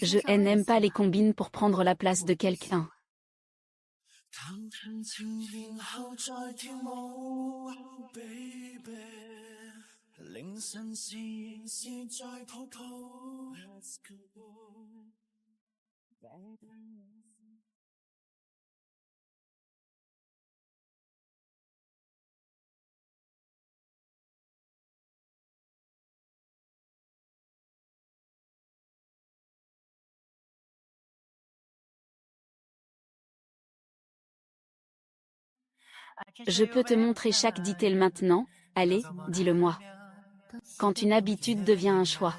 Je n'aime pas les combines pour prendre la place de quelqu'un. Je peux te montrer chaque detail maintenant, allez, dis-le-moi. Quand une habitude devient un choix.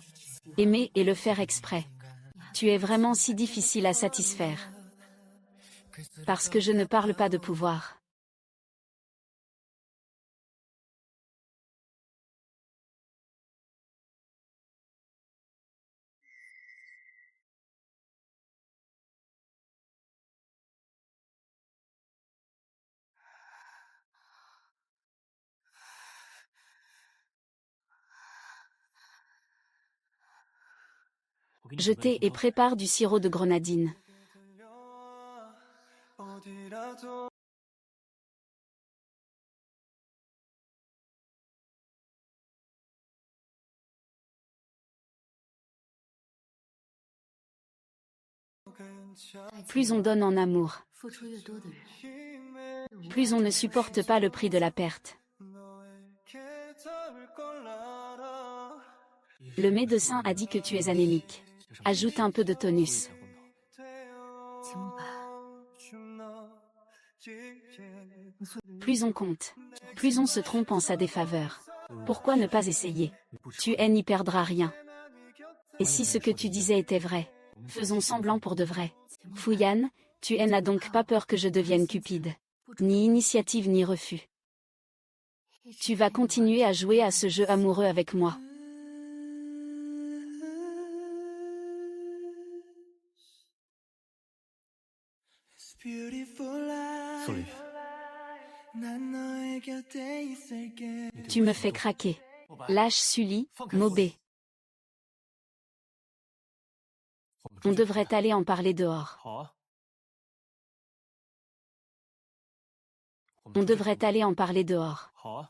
Aimer et le faire exprès. Tu es vraiment si difficile à satisfaire. Parce que je ne parle pas de pouvoir. Je t'ai et prépare du sirop de grenadine. Plus on donne en amour, plus on ne supporte pas le prix de la perte. Le médecin a dit que tu es anémique. Ajoute un peu de tonus. Plus on compte, plus on se trompe en sa défaveur. Pourquoi ne pas essayer? Tu n'y perdras rien. Et si ce que tu disais était vrai? Faisons semblant pour de vrai. Fouyan, tu n'as donc pas peur que je devienne cupide. Ni initiative ni refus. Tu vas continuer à jouer à ce jeu amoureux avec moi. Sully, Tu me fais craquer. Lâche Sully, Mobé. On devrait aller en parler dehors. 好啊， On devrait aller en parler dehors. 好啊，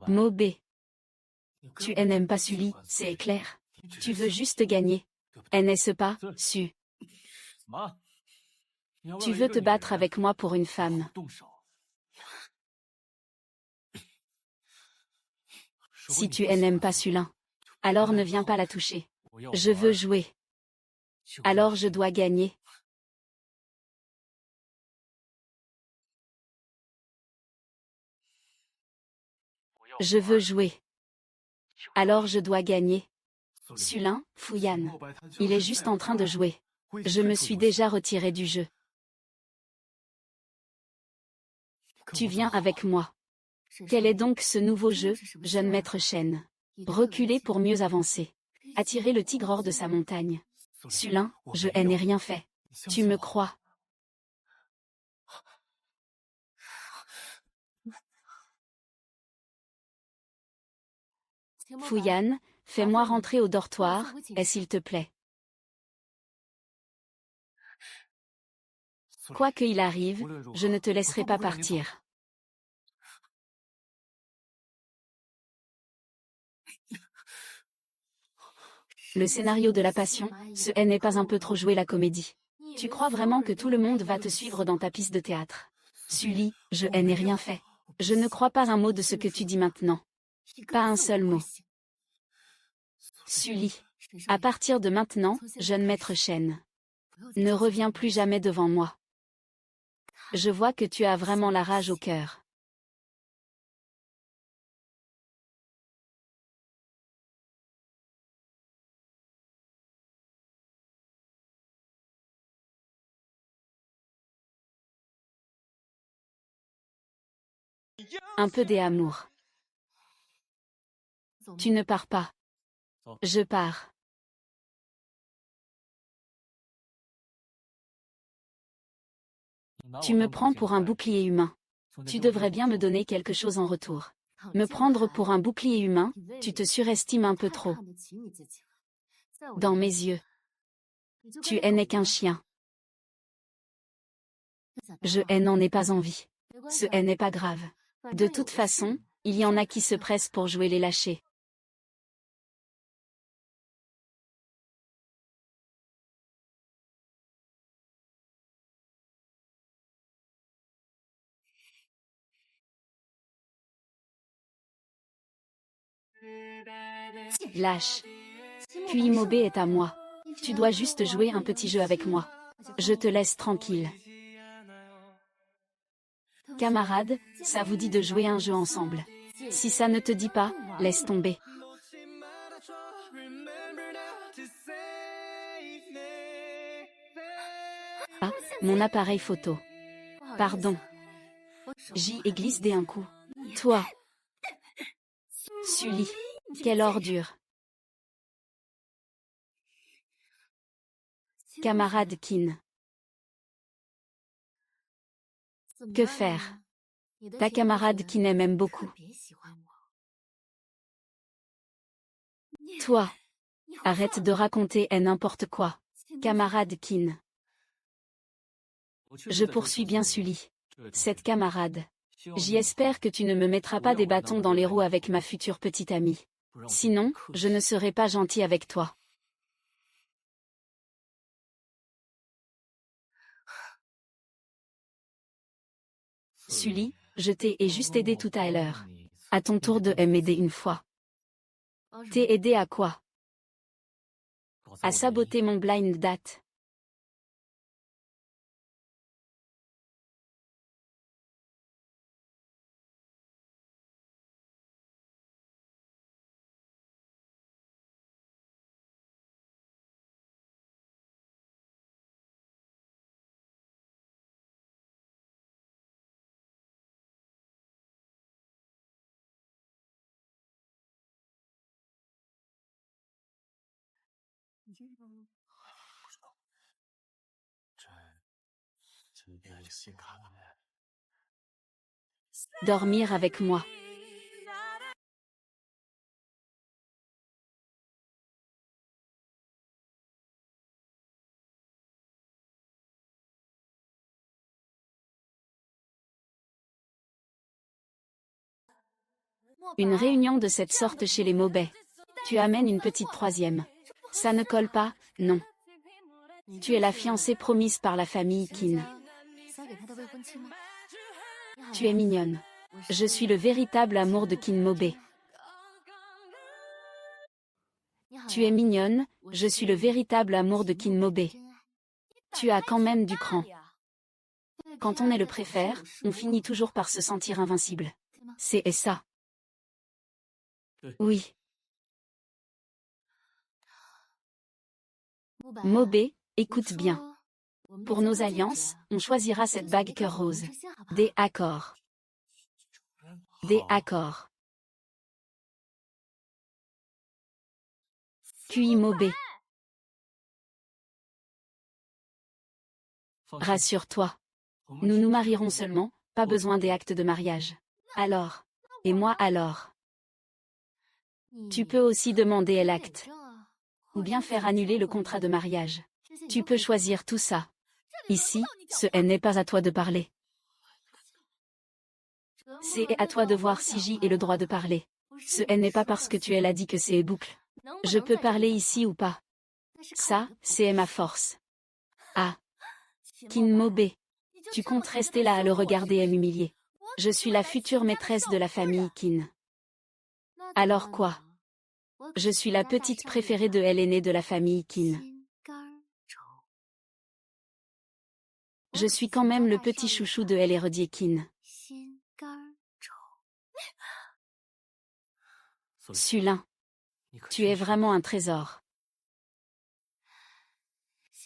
Mobé. Tu n'aimes pas Sully, c'est clair. Tu veux juste gagner. N'est-ce pas, Su? 什么？你要为 Tu 了一 veux 个 te 女 battre 人 avec moi pour une femme. 动手？ Si tu n'aimes pas Sulin, alors ne viens pas la toucher. Je veux jouer. Alors je dois gagner. Je veux jouer. Alors je dois gagner. Sulin, Fouyan. Il est juste en train de jouer. Je me suis déjà retiré du jeu. Tu viens avec moi. Quel est donc ce nouveau jeu, jeune maître Shen? Reculer pour mieux avancer. Attirer le tigre hors de sa montagne. Sulin, je n'ai rien fait. Tu me crois? Fouyan, fais-moi rentrer au dortoir, s'il te plaît. Quoi qu'il arrive, je ne te laisserai pas partir. Le scénario de la passion, ce n'est pas un peu trop jouer la comédie. Tu crois vraiment que tout le monde va te suivre dans ta pièce de théâtre? Sully, je n'ai rien fait. Je ne crois pas un mot de ce que tu dis maintenant. Pas un seul mot. Sully, à partir de maintenant, jeune maître Shen, ne reviens plus jamais devant moi. Je vois que tu as vraiment la rage au cœur. Un peu d'amour. Tu ne pars pas. Je pars. Tu me prends pour un bouclier humain. Tu devrais bien me donner quelque chose en retour. Me prendre pour un bouclier humain, tu te surestimes un peu trop. Dans mes yeux. Tu n'es qu'un chien. Je n'en ai pas envie. Ce n'est pas grave. De toute façon, il y en a qui se pressent pour jouer les lâchers. Lâche. Kuimobe est à moi. Tu dois juste jouer un petit jeu avec moi. Je te laisse tranquille. Camarade, ça vous dit de jouer un jeu ensemble? Si ça ne te dit pas, laisse tomber. Ah, mon appareil photo. Pardon. J'y ai glissé un coup. Toi. Sully. Quelle ordure. Camarade Kin. Que faire? Ta camarade Kin m'aime beaucoup. Toi. Arrête de raconter n'importe quoi. Camarade Kin. Je poursuis bien Sully. Cette camarade. J'espère que tu ne me mettras pas des bâtons dans les roues avec ma future petite amie. Sinon, je ne serai pas gentil avec toi. Sully, je t'ai juste aidé tout à l'heure. À ton tour de m'aider une fois. T'es aidé à quoi? À saboter mon blind date. Dormir avec moi. Une réunion de cette sorte chez les Maubais. Tu amènes une petite troisième. Ça ne colle pas, non. Tu es la fiancée promise par la famille Kin. Tu es mignonne. Je suis le véritable amour de Kinmobe. Tu es mignonne, je suis le véritable amour de Kinmobe. Tu as quand même du cran. Quand on est le préfère, on finit toujours par se sentir invincible. C'est ça. Oui. Mobe, écoute bien. Pour nos alliances, on choisira cette bague cœur rose. Des accords. Des accords. Kuimobe. Rassure-toi. Nous nous marierons seulement, pas besoin des actes de mariage. Alors. Et moi alors. Tu peux aussi demander l'acte. Ou bien faire annuler le contrat de mariage. Tu peux choisir tout ça. Ici, ce n'est pas à toi de parler. C'est à toi de voir si j'y ai le droit de parler. Ce n'est pas parce que tu es là dit que c'est boucle. Je peux parler ici ou pas. Ça, c'est ma force. Ah. Kinmobe. Tu comptes rester là à le regarder et m'humilier. Je suis la future maîtresse de la famille Kin. Alors quoi? Je suis la petite préférée de l'aînée de la famille Kin. Je suis quand même le petit chouchou de l'héritier Kin. Sulin. Tu es vraiment un trésor.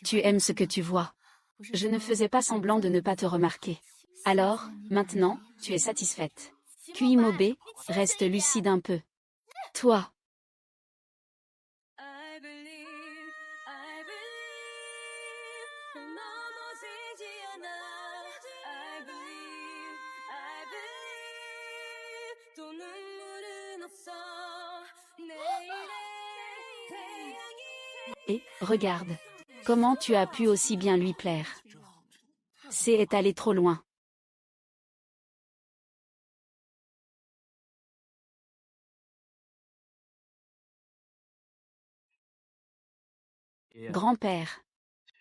Tu aimes ce que tu vois. Je ne faisais pas semblant de ne pas te remarquer. Alors, maintenant, tu es satisfaite. Kuimobe, reste lucide un peu. Toi. Et, regarde. Comment tu as pu aussi bien lui plaire? C'est allé trop loin. Grand-père.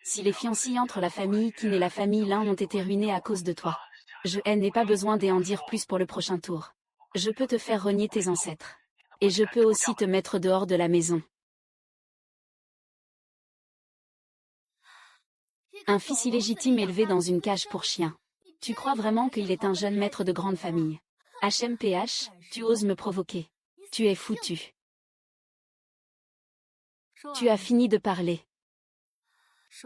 Si les fiançailles entre la famille Kin et la famille Lin ont été ruinées à cause de toi. Je n'ai pas besoin d'en dire plus pour le prochain tour. Je peux te faire renier tes ancêtres. Et je peux aussi te mettre dehors de la maison. Un fils illégitime élevé dans une cage pour chien. Tu crois vraiment qu'il est un jeune maître de grande famille? HMPH, tu oses me provoquer. Tu es foutu. Tu as fini de parler.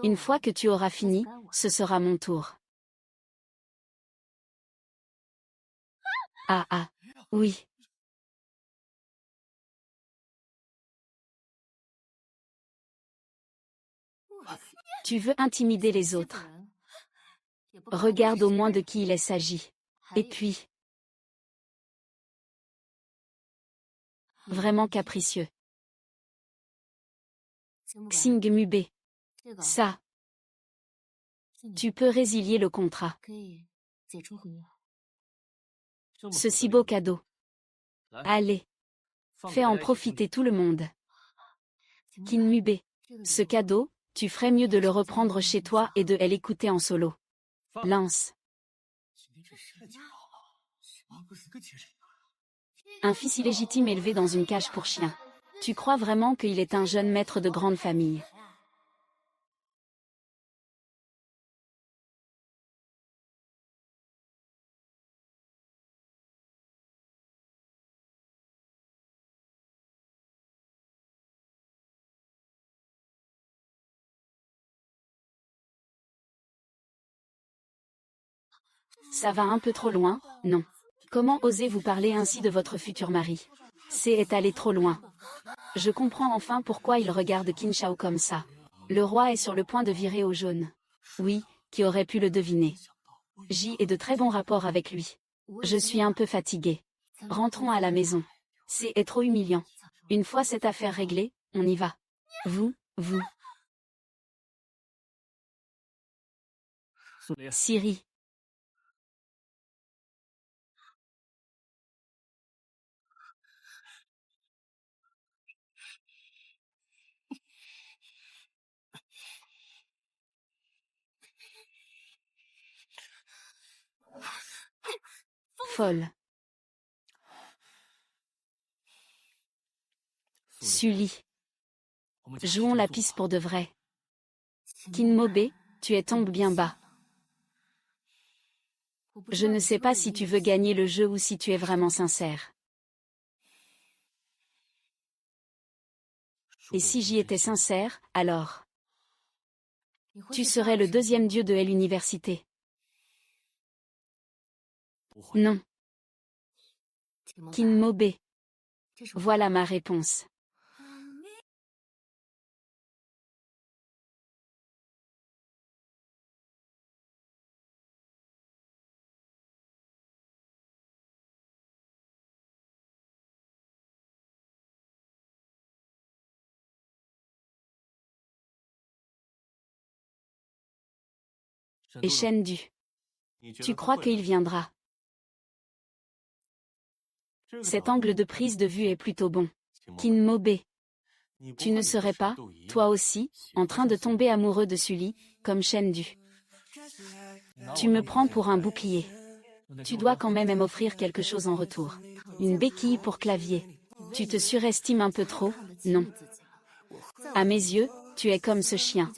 Une fois que tu auras fini, ce sera mon tour. Ah ah, oui. Tu veux intimider les autres. Regarde au moins de qui il s'agit. Et puis... Vraiment capricieux. Xingmube. Ça. Tu peux résilier le contrat. Ce si beau cadeau. Allez. Fais en profiter tout le monde. Kinmube. Ce cadeau, tu ferais mieux de le reprendre chez toi et de l'écouter en solo. Lance. Un fils illégitime élevé dans une cage pour chien. Tu crois vraiment qu'il est un jeune maître de grande famille? Ça va un peu trop loin, non? Comment osez-vous parler ainsi de votre futur mari? C'est allé trop loin. Je comprends enfin pourquoi il regarde Qin Shao comme ça. Le roi est sur le point de virer au jaune. Oui, qui aurait pu le deviner? J est de très bons rapports avec lui. Je suis un peu fatiguée. Rentrons à la maison. C'est trop humiliant. Une fois cette affaire réglée, on y va. Vous. Siri. Folle. Sully. Jouons la piste pour de vrai. Kinmobe, tu tombes bien bas. Je ne sais pas si tu veux gagner le jeu ou si tu es vraiment sincère. Et si j'y étais sincère, alors tu serais le deuxième dieu de l'université. Non. Kinmobe. Voilà ma réponse. Et Shendu. Tu crois qu'il viendra? Cet angle de prise de vue est plutôt bon. Kinmobe. Tu ne serais pas, toi aussi, en train de tomber amoureux de Sully, comme Shendu. Tu me prends pour un bouclier. Tu dois quand même m'offrir quelque chose en retour. Une béquille pour clavier. Tu te surestimes un peu trop, non? À mes yeux, tu es comme ce chien.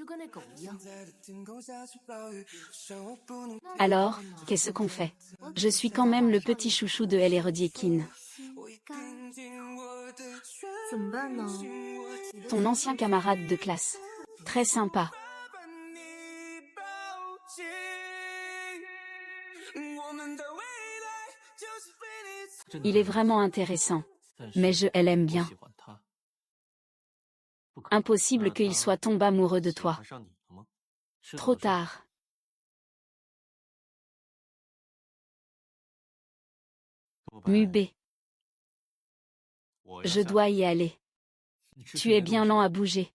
Alors, qu'est-ce qu'on fait? Je suis quand même le petit chouchou de Kin. Ton ancien camarade de classe. Très sympa. Il est vraiment intéressant. Mais je l'aime bien. Impossible qu'il soit tombé amoureux de toi. Trop tard. Mube. Je dois y aller. Tu es bien lent à bouger.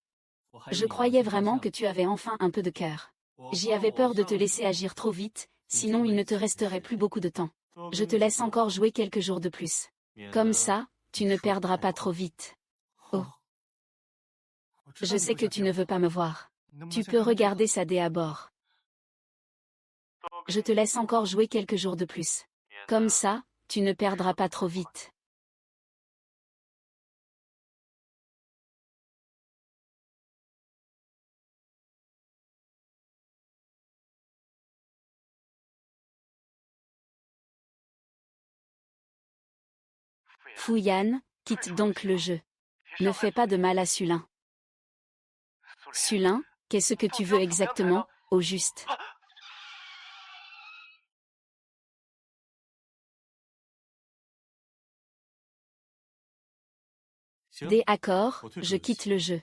Je croyais vraiment que tu avais enfin un peu de cœur. J'y avais peur de te laisser agir trop vite, sinon il ne te resterait plus beaucoup de temps. Je te laisse encore jouer quelques jours de plus. Comme ça, tu ne perdras pas trop vite. Oh. Je sais que tu ne veux pas me voir. Tu peux regarder ça dès à bord. Je te laisse encore jouer quelques jours de plus. Comme ça, tu ne perdras pas trop vite. Fuyan, quitte donc le jeu. Ne fais pas de mal à Sulin. Sulin, qu'est-ce que tu veux exactement, au juste? D'accord, je quitte le jeu.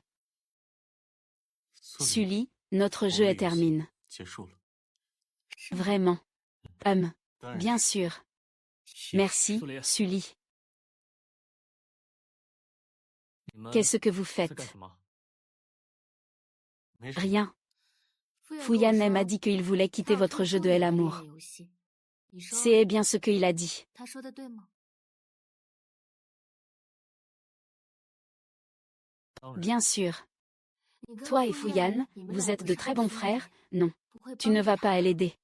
Sully, notre jeu est terminé. Vraiment. Bien sûr. Merci, Sully. Qu'est-ce que vous faites? Rien. Fuyan m'a dit qu'il voulait quitter votre jeu de l'amour. C'est bien ce qu'il a dit. Bien sûr. Toi et Fuyan, vous êtes de très bons frères, non. Tu ne vas pas l'aider.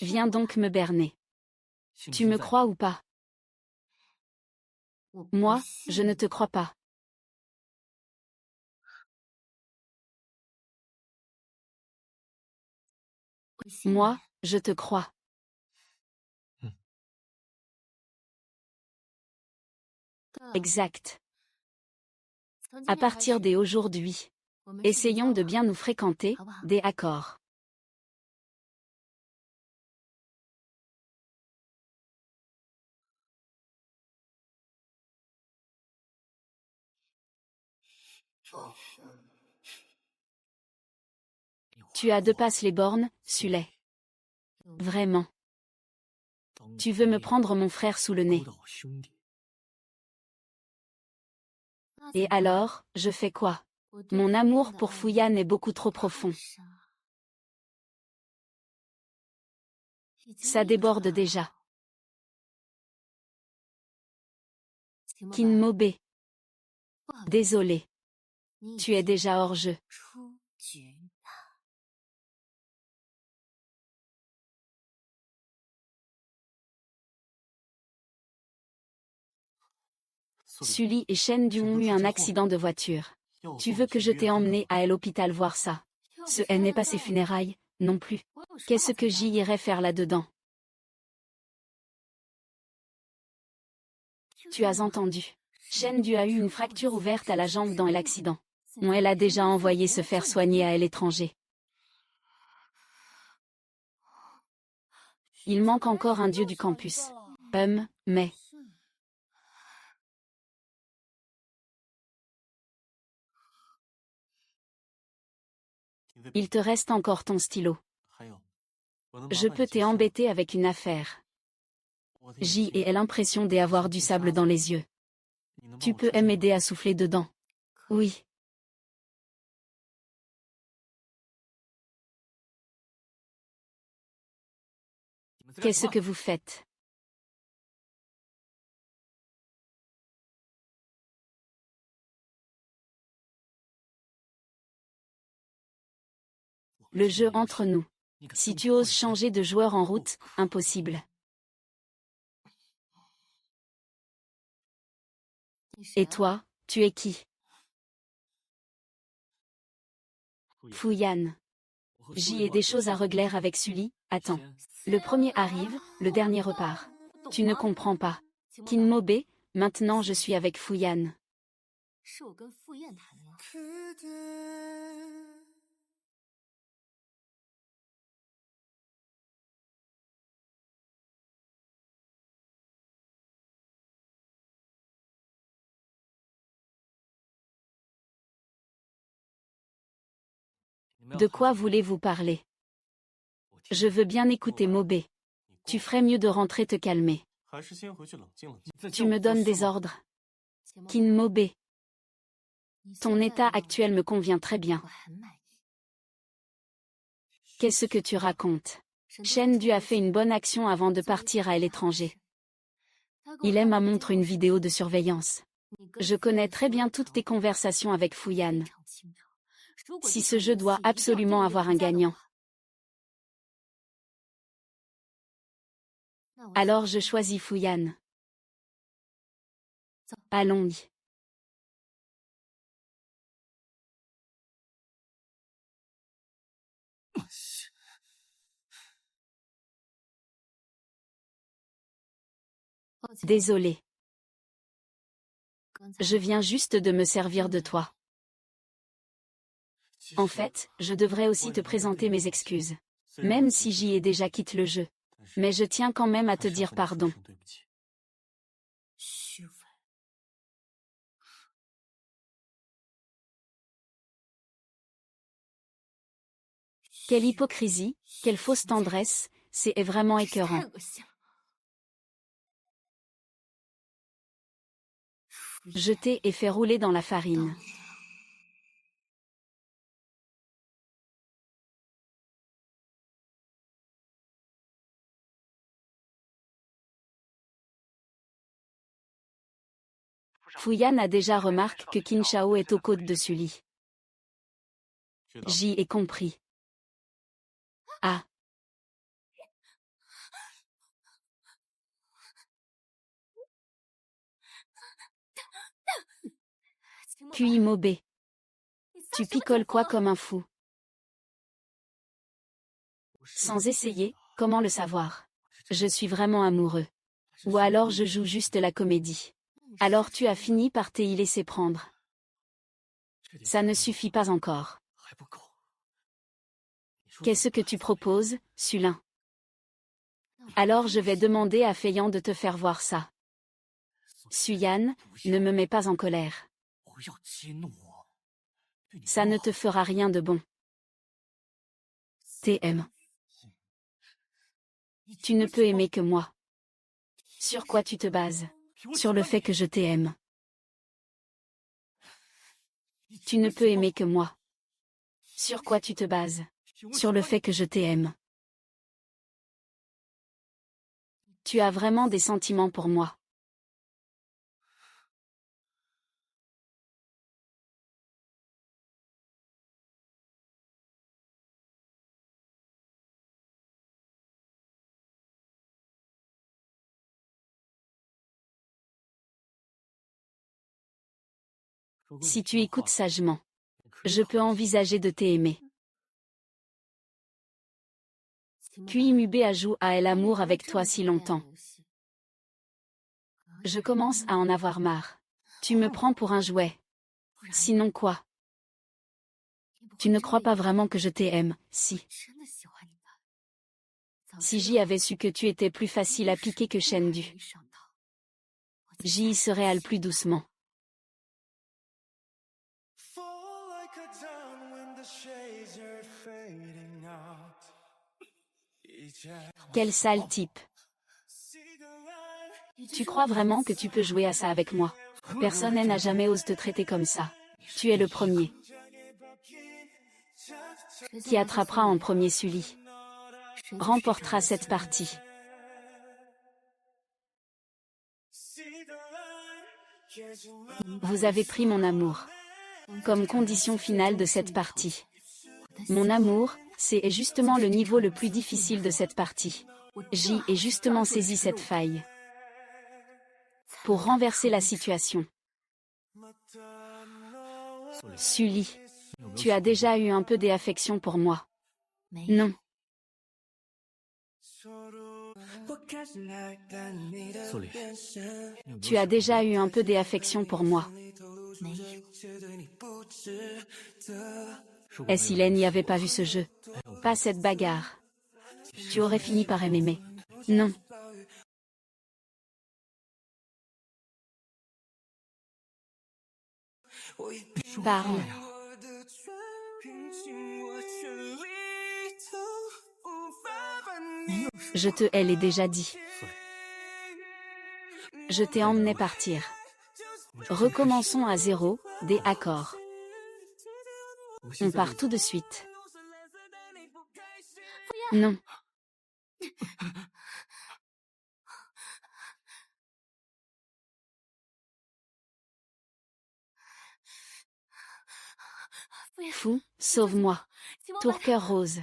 Viens donc me berner. Tu me crois ou pas? Moi, je ne te crois pas. Moi, je te crois. Exact. À partir d'aujourd'hui, essayons de bien nous fréquenter, d'accord. Tu as dépassé les bornes, Suley. Vraiment. Tu veux me prendre mon frère sous le nez. Et alors, je fais quoi? Mon amour pour Fuyan est beaucoup trop profond. Ça déborde déjà. Kinmobe. Désolé. Tu es déjà hors jeu. Sully et Shen Du ont eu un accident de voiture. Tu veux que je t'ai emmené à l'hôpital voir ça? Ce n'est pas ses funérailles, non plus. Qu'est-ce que j'y irais faire là-dedans? Tu as entendu. Shen Du a eu une fracture ouverte à la jambe dans l'accident. Elle a déjà envoyé se faire soigner à l'étranger. Il manque encore un dieu du campus. Mais... Il te reste encore ton stylo. Je peux t'embêter avec une affaire. J'ai l'impression d'avoir du sable dans les yeux. Tu peux m'aider à souffler dedans? Oui. Qu'est-ce que vous faites? Le jeu entre nous. Si tu oses changer de joueur en route, impossible. Et toi, tu es qui? Fuyan. J'y ai des choses à régler avec Sully, attends. Le premier arrive, le dernier repart. Tu ne comprends pas. Kinmobe, maintenant je suis avec Fuyan. De quoi voulez-vous parler? Je veux bien écouter Mobe. Tu ferais mieux de rentrer te calmer. Tu me donnes des ordres. Kinmobe. Ton état actuel me convient très bien. Qu'est-ce que tu racontes? Shen Du a fait une bonne action avant de partir à l'étranger. Il m'a montré une vidéo de surveillance. Je connais très bien toutes tes conversations avec Fuyan. Si ce jeu doit absolument avoir un gagnant, alors je choisis Fuyan. Allons-y. Désolé. Je viens juste de me servir de toi. En fait, je devrais aussi te présenter mes excuses. Même si j'y ai déjà quitté le jeu. Mais je tiens quand même à te dire pardon. Quelle hypocrisie, quelle fausse tendresse, c'est vraiment écœurant. Jeter et fait rouler dans la farine. Fuyan a déjà remarqué que Qin Shao est aux côtes de Sully. J'y ai compris. Ah. QI Mobé. Tu picoles quoi comme un fou? Sans essayer, comment le savoir? Je suis vraiment amoureux. Ou alors je joue juste la comédie. Alors tu as fini par t'y laisser prendre. Ça ne suffit pas encore. Qu'est-ce que tu proposes, Sulin? Alors je vais demander à Feiyan de te faire voir ça. Suyan, ne me mets pas en colère. Ça ne te fera rien de bon. TM. Tu ne peux aimer que moi. Sur quoi tu te bases? Sur le fait que je t'aime. Tu ne peux aimer que moi. Sur quoi tu te bases? Sur le fait que je t'aime. Tu as vraiment des sentiments pour moi. Si tu écoutes sagement, je peux envisager de t'aimer. QI Mubé a joué à l'amour avec toi si longtemps. Je commence à en avoir marre. Tu me prends pour un jouet. Sinon quoi? Tu ne crois pas vraiment que je t'aime, si. Si j'y avais su que tu étais plus facile à piquer que Shendu. J'y serais allé plus doucement. Quel sale type. Tu crois vraiment que tu peux jouer à ça avec moi? Personne n'a jamais osé te traiter comme ça. Tu es le premier. Qui attrapera en premier Sully remportera cette partie. Vous avez pris mon amour comme condition finale de cette partie. Mon amour, c'est justement le niveau le plus difficile de cette partie. J'y ai justement saisi cette faille pour renverser la situation. Sully, tu as déjà eu un peu d'affection pour moi. Non. Tu as déjà eu un peu d'affection pour moi. Et s'il n'y avait pas vu ce jeu, pas cette bagarre, tu aurais fini par m'aimer. Non. Parle. Je te l'ai déjà dit. Je t'ai emmené partir. Recommençons à zéro, des accords. On part tout de suite. Non. Fou, sauve-moi. Tour-cœur rose.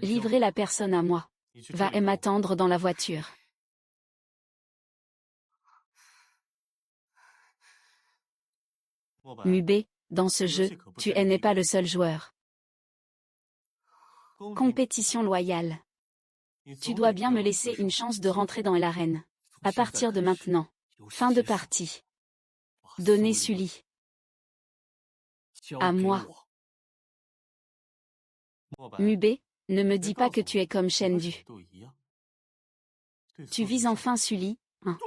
Livrez la personne à moi. Va m'attendre dans la voiture. Mubé, dans ce jeu, tu n'es pas le seul joueur. Compétition loyale. Tu dois bien me laisser une chance de rentrer dans l'arène. À partir de maintenant. Fin de partie. Donnez Sully. À moi. Mubé, ne me dis pas que tu es comme Shendu. Tu vises enfin Sully, hein?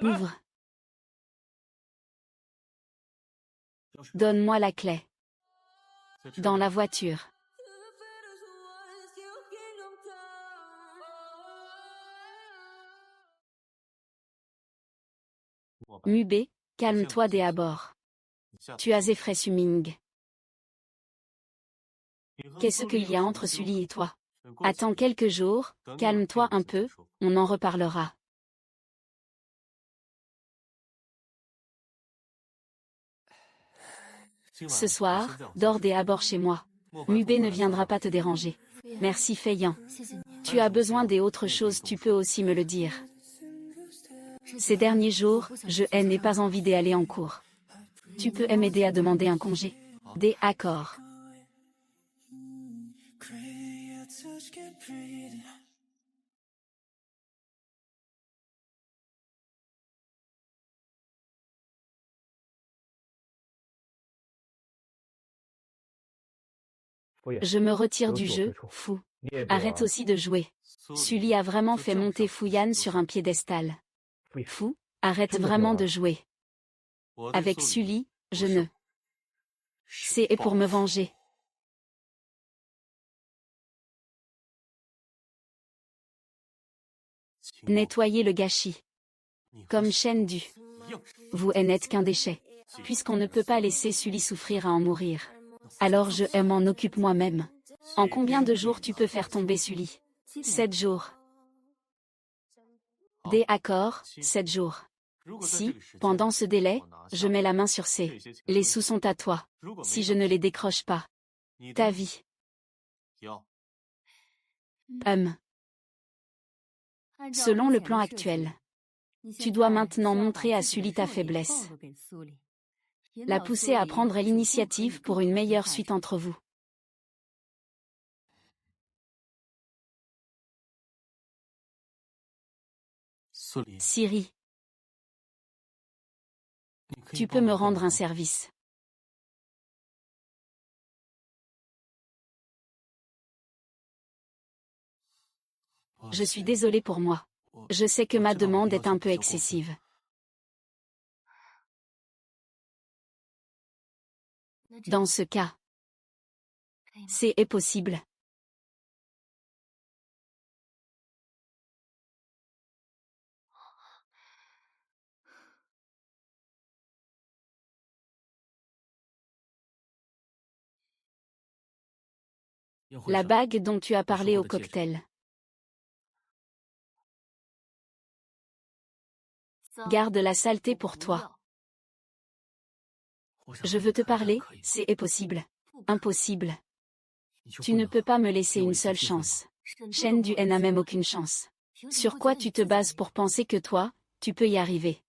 Ouvre. Donne-moi la clé. Dans la voiture. Mubé, calme-toi dès à bord. Tu as effrayé Suming. Qu'est-ce qu'il y a entre Sully et toi? Attends quelques jours, calme-toi un peu, on en reparlera. Ce soir, dors dès à bord chez moi. Mubé ne viendra pas te déranger. Merci Feiyan. Tu as besoin d'autre chose, tu peux aussi me le dire. Ces derniers jours, je n'ai pas envie d'aller en cours. Tu peux m'aider à demander un congé. Des accords. Je me retire du jeu, fou. Arrête aussi de jouer. Sully a vraiment fait monter Fuyan sur un piédestal. Fou, arrête vraiment de jouer. Avec Sully, je ne. C'est pour me venger. Nettoyer le gâchis. Comme Shendu. Vous n'êtes qu'un déchet. Puisqu'on ne peut pas laisser Sully souffrir à en mourir. Alors je m'en occupe moi-même. En combien de jours tu peux faire tomber Sully? 7 jours. Des accords, 7 jours. Si, pendant ce délai, je mets la main sur ces. Les sous sont à toi. Si je ne les décroche pas. Ta vie. Selon le plan actuel. Tu dois maintenant montrer à Sully ta faiblesse. La pousser à prendre l'initiative pour une meilleure suite entre vous. Siri. Tu peux me rendre un service. Je suis désolée pour moi. Je sais que ma demande est un peu excessive. Dans ce cas, c'est possible. La bague dont tu as parlé au cocktail. Garde la saleté pour toi. Je veux te parler, c'est possible. Impossible. Tu ne peux pas me laisser une seule chance. Shendu n'a même aucune chance. Sur quoi tu te bases pour penser que toi, tu peux y arriver?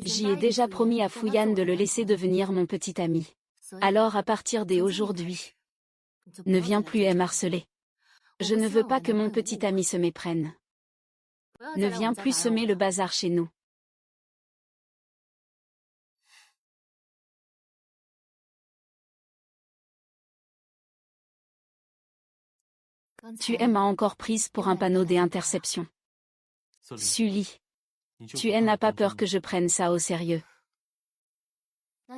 J'y ai déjà promis à Fuyan de le laisser devenir mon petit ami. Alors à partir d'aujourd'hui, ne viens plus m'harceler. Je ne veux pas que mon petit ami se méprenne. Ne viens plus semer le bazar chez nous. Tu m'as encore prise pour un panneau des interceptions. Sully, tu n'as pas peur que je prenne ça au sérieux.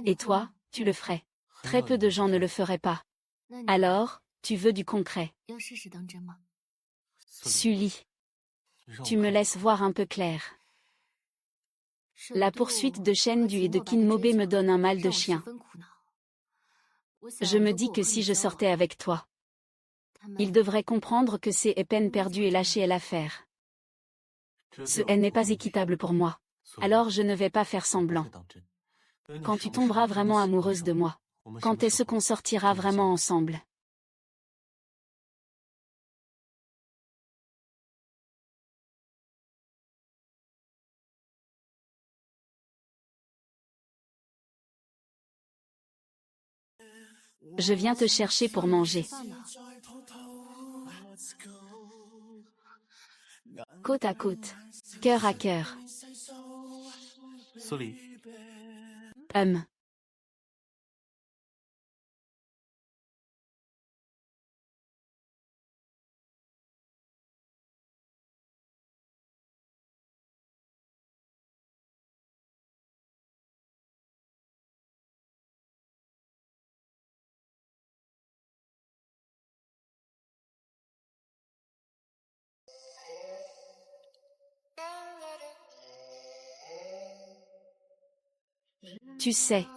Et toi, tu le ferais. Très peu de gens ne le feraient pas. Alors, tu veux du concret. Sully, tu me laisses voir un peu clair. La poursuite de Shen Du et de Qin Mobe me donne un mal de chien. Je me dis que si je sortais avec toi, il devrait comprendre que c'est peine perdue et lâcher l'affaire. Ce n'est pas équitable pour moi. Alors je ne vais pas faire semblant. Quand tu tomberas vraiment amoureuse de moi, quand est-ce qu'on sortira vraiment ensemble? Je viens te chercher pour manger. Côte à côte, cœur à cœur. 苏黎， Tu sais,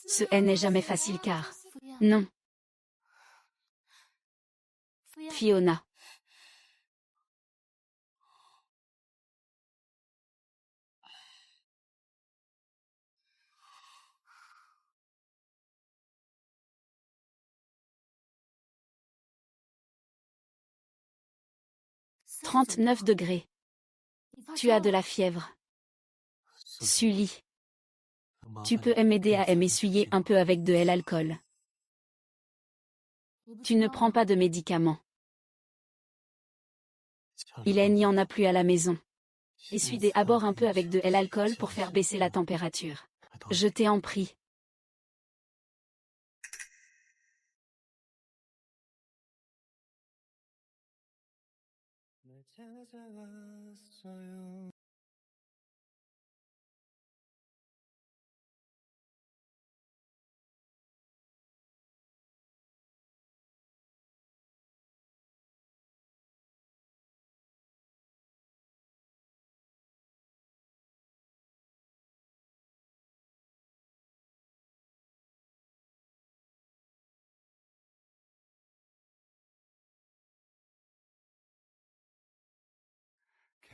ce n'est jamais facile car... Non. Fiona. « 39 degrés. Tu as de la fièvre. Sully. Tu peux m'aider à m'essuyer un peu avec de l'alcool. Tu ne prends pas de médicaments. Il n'y en a plus à la maison. Essuie à bord un peu avec de l'alcool pour faire baisser la température. Je t'en prie.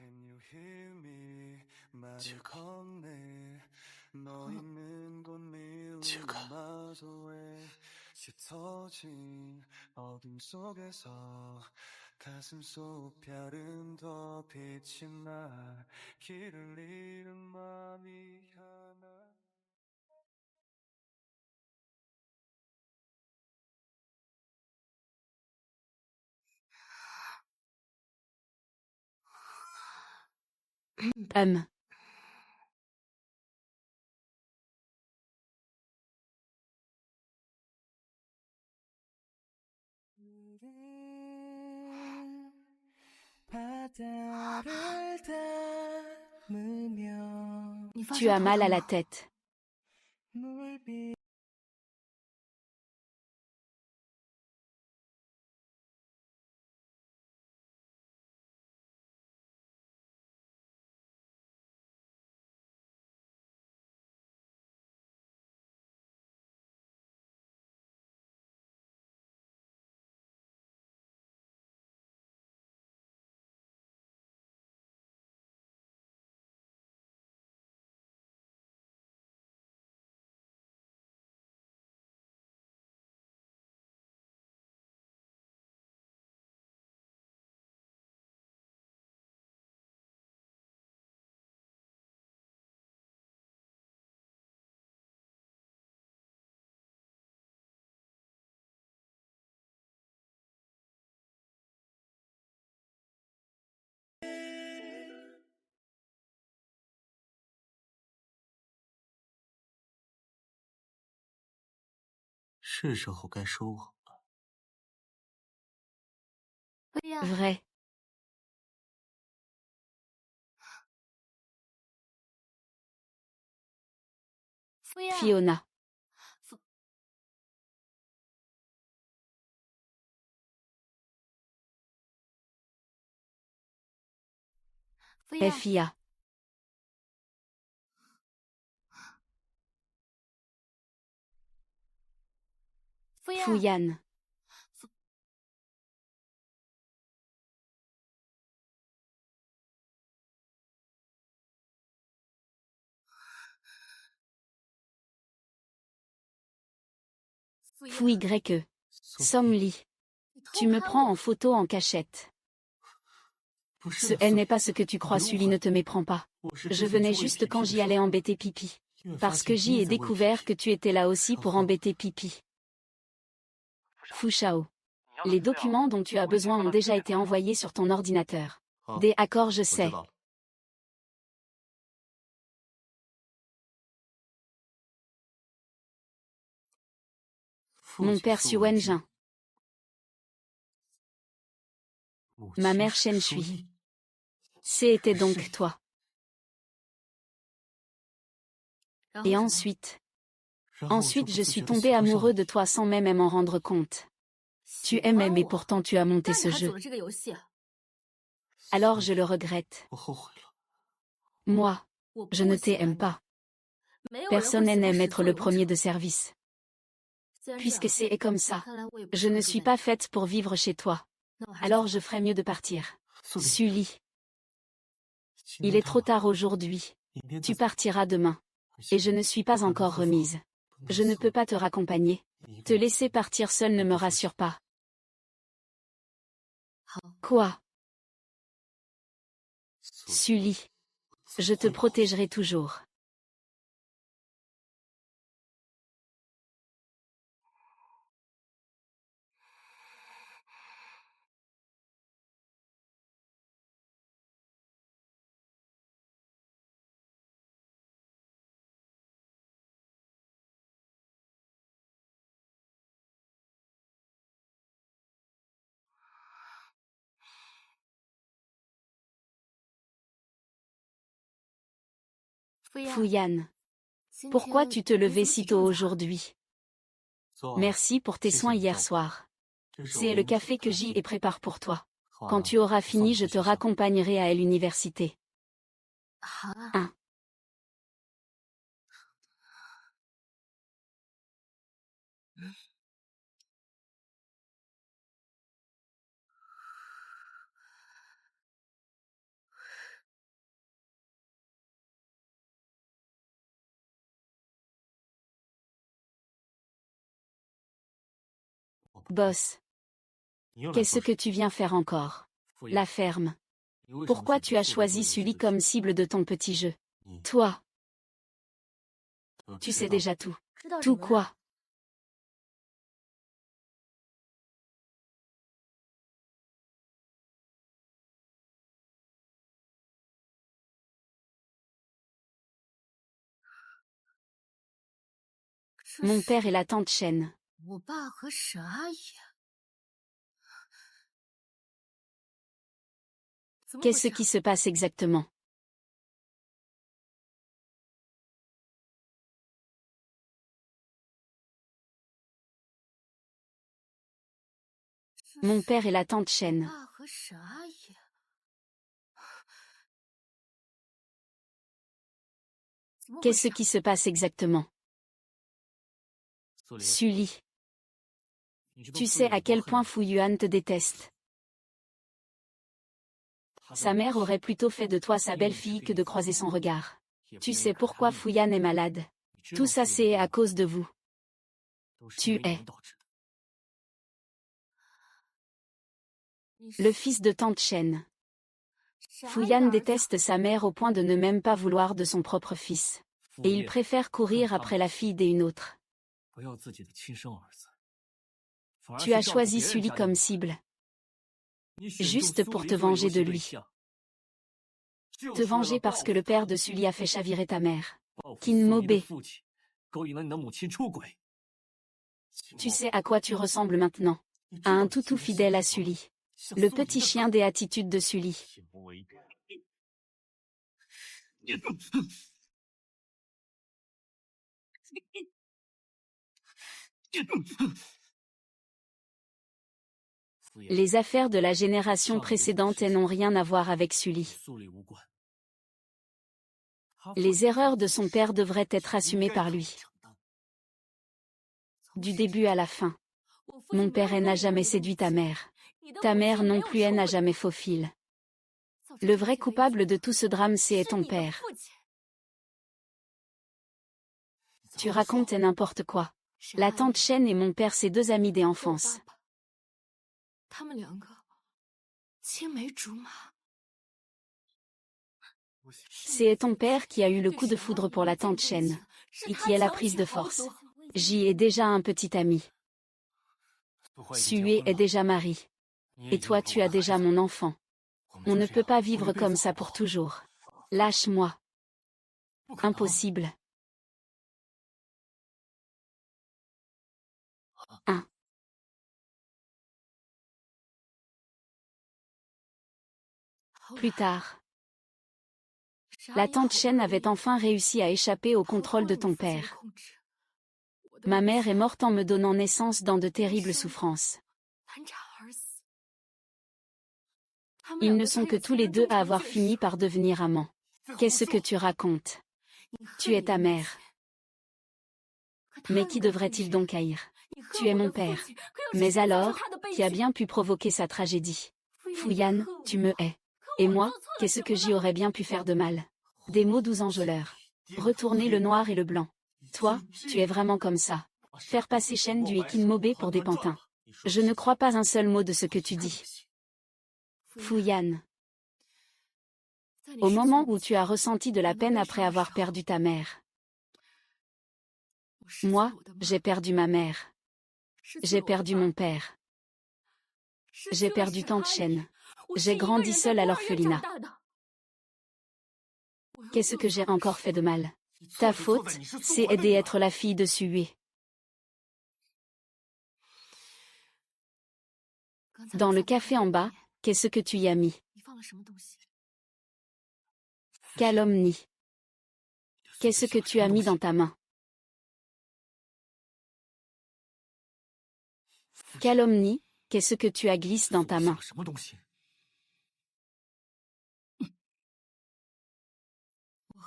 Can you hear me? 말을 지우가. 건네 너 있는 곳 지우가. 밀마저에 짙어진 어둠 속에서 가슴 속 별은 더 비친 날 길을 잃은 마음이 하나 바다를 닮으며 Tu as mal à la tête. 물빛是时候该收好了。 Vrai. Fiona. FIA. Fuyane. Fouille grec. Somli. Tu me prends en photo en cachette. Ce N n'est pas ce que tu crois, Sully, ne te méprends pas. Je venais juste quand j'y allais embêter Pipi. Parce que j'y ai découvert que tu étais là aussi pour embêter Pipi. Fushao. Les documents dont tu as besoin ont déjà été envoyés sur ton ordinateur. Des accords, je sais. Mon père Xuanjin. Ma mère Shen Shui. C'était donc toi. Et ensuite, je suis tombé amoureux de toi sans même m'en rendre compte. Tu aimais mais pourtant tu as monté ce jeu. Alors je le regrette. Moi, je ne t'aime pas. Personne n'aime être le premier de service. Puisque c'est comme ça, je ne suis pas faite pour vivre chez toi. Alors je ferais mieux de partir. Sully. Il est trop tard aujourd'hui. Tu partiras demain. Et je ne suis pas encore remise. Je ne peux pas te raccompagner. Te laisser partir seule ne me rassure pas. Quoi? Sully. Je te protégerai toujours. Fuyane. Pourquoi tu te levais si tôt aujourd'hui? Merci pour tes soins hier soir. C'est le café que j'y ai prépare pour toi. Quand tu auras fini, je te raccompagnerai à l'université. 1. Boss. Qu'est-ce que tu viens faire encore? La ferme. Pourquoi tu as choisi Sully comme cible de ton petit jeu? Toi. Tu sais déjà tout. Tout quoi? Mon père et la tante Shen. Qu'est-ce qui se passe exactement? Mon père et la tante Shen. Qu'est-ce qui se passe exactement? Sully. Tu sais à quel point Fu Yuan te déteste. Sa mère aurait plutôt fait de toi sa belle-fille que de croiser son regard. Tu sais pourquoi Fu Yan est malade. Tout ça c'est à cause de vous. Tu es le fils de tante Shen. Fu Yan déteste sa mère au point de ne même pas vouloir de son propre fils. Et il préfère courir après la fille d'une autre. Tu as choisi Sully comme cible. Juste pour te venger de lui. Te venger parce que le père de Sully a fait chavirer ta mère. Qin Mobe. Tu sais à quoi tu ressembles maintenant? À un toutou fidèle à Sully. Le petit chien des attitudes de Sully. Les affaires de la génération précédente n'ont rien à voir avec Sully. Les erreurs de son père devraient être assumées par lui. Du début à la fin. Mon père n'a jamais séduit ta mère. Ta mère non plus n'a jamais faux fil. Le vrai coupable de tout ce drame, c'est ton père. Tu racontes n'importe quoi. La tante Chen et mon père, c'est deux amis d'enfance. C'est ton père qui a eu le coup de foudre pour la tante Chen, et qui est la prise de force. J'y ai déjà un petit ami. Sue est déjà mari. Et toi, tu as déjà mon enfant. On ne peut pas vivre comme ça pour toujours. Lâche-moi. Impossible. 1. Plus tard. La tante Chen avait enfin réussi à échapper au contrôle de ton père. Ma mère est morte en me donnant naissance dans de terribles souffrances. Ils ne sont que tous les deux à avoir fini par devenir amants. Qu'est-ce que tu racontes? Tu es ta mère. Mais qui devrait-il donc haïr? Tu es mon père. Mais alors, qui a bien pu provoquer sa tragédie? Fuyan, tu me hais. Et moi, qu'est-ce que j'y aurais bien pu faire de mal? Des mots doux enjôleurs. Retourner le noir et le blanc. Toi, tu es vraiment comme ça. Faire passer Chen du Ekinmobe pour des pantins. Je ne crois pas un seul mot de ce que tu dis. Fuyan. Au moment où tu as ressenti de la peine après avoir perdu ta mère. Moi, j'ai perdu ma mère. J'ai perdu mon père. J'ai perdu tante Chen. J'ai grandi seule à l'orphelinat. Qu'est-ce que j'ai encore fait de mal? Ta faute, c'est aider à être la fille de Sue. Dans le café en bas, qu'est-ce que tu y as mis? Calomnie. Qu'est-ce que tu as mis dans ta main? Calomnie, qu'est-ce que tu as glissé dans ta main?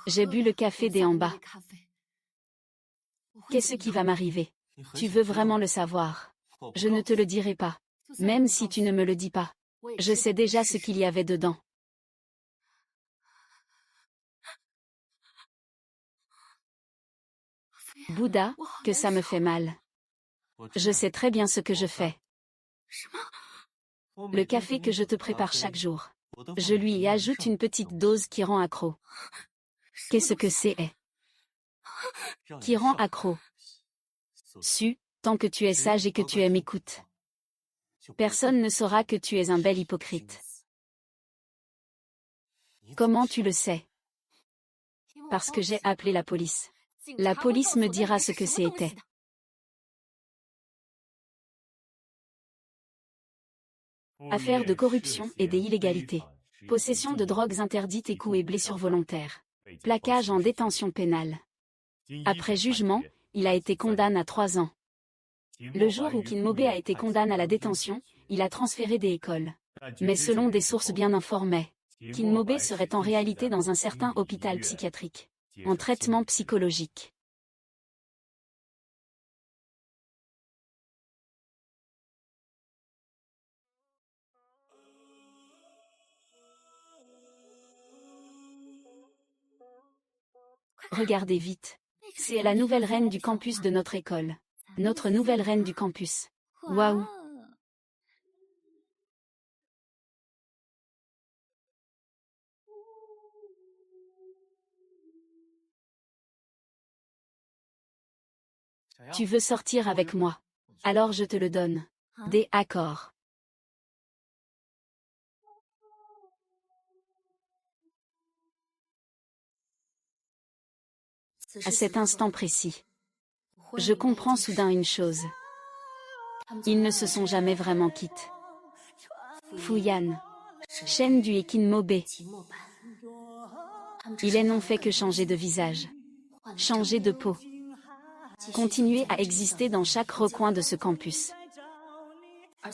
J'ai bu le café des en bas. Qu'est-ce qui va m'arriver? Tu veux vraiment le savoir? Je ne te le dirai pas. Même si tu ne me le dis pas. Je sais déjà ce qu'il y avait dedans. Bouddha, que ça me fait mal. Je sais très bien ce que je fais. Le café que je te prépare chaque jour. Je lui y ajoute une petite dose qui rend accro. Qu'est-ce que c'est? Qui rend accro? Su, tant que tu es sage et que tu aimes écoute. Personne ne saura que tu es un bel hypocrite. Comment tu le sais? Parce que j'ai appelé la police. La police me dira ce que c'était. Affaire de corruption et des illégalités. Possession de drogues interdites et coups et blessures volontaires. Plaquage en détention pénale. Après jugement, il a été condamné à 3 ans. Le jour où Kinmobe a été condamné à la détention, il a transféré des écoles. Mais selon des sources bien informées, Kinmobe serait en réalité dans un certain hôpital psychiatrique, en traitement psychologique. Regardez vite. C'est la nouvelle reine du campus de notre école. Notre nouvelle reine du campus. Waouh! Tu veux sortir avec moi? Alors je te le donne. Des accords. À cet instant précis, je comprends soudain une chose. Ils ne se sont jamais vraiment quittés. Fuyan. Chen du Ekinmobe. Ils n'ont fait que changer de visage. Changer de peau. Continuer à exister dans chaque recoin de ce campus.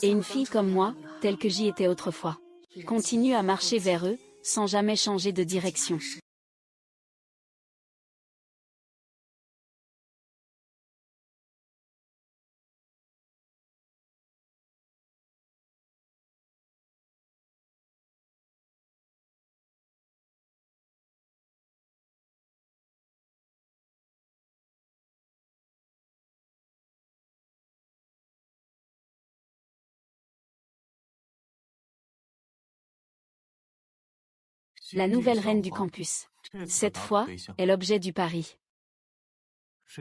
Et une fille comme moi, telle que j'y étais autrefois, continue à marcher vers eux, sans jamais changer de direction. La nouvelle reine du campus. Cette fois, est l'objet du pari.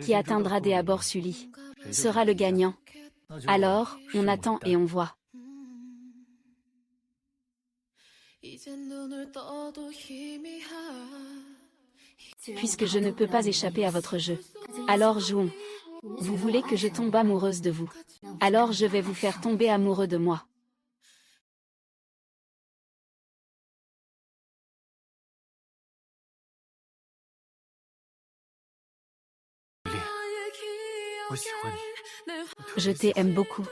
Qui atteindra des abords Sully sera le gagnant. Alors, on attend et on voit. Puisque je ne peux pas échapper à votre jeu. Alors jouons. Vous voulez que je tombe amoureuse de vous. Alors je vais vous faire tomber amoureux de moi. Je t'aime beaucoup.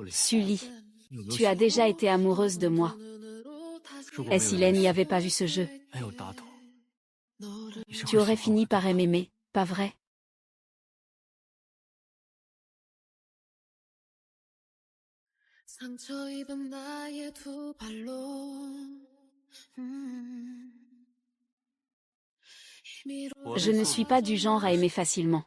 Sully, tu as déjà été amoureuse de moi. Et si Len n'y avait pas vu ce jeu, tu aurais fini par m'aimer, pas vrai? Je ne suis pas du genre à aimer facilement.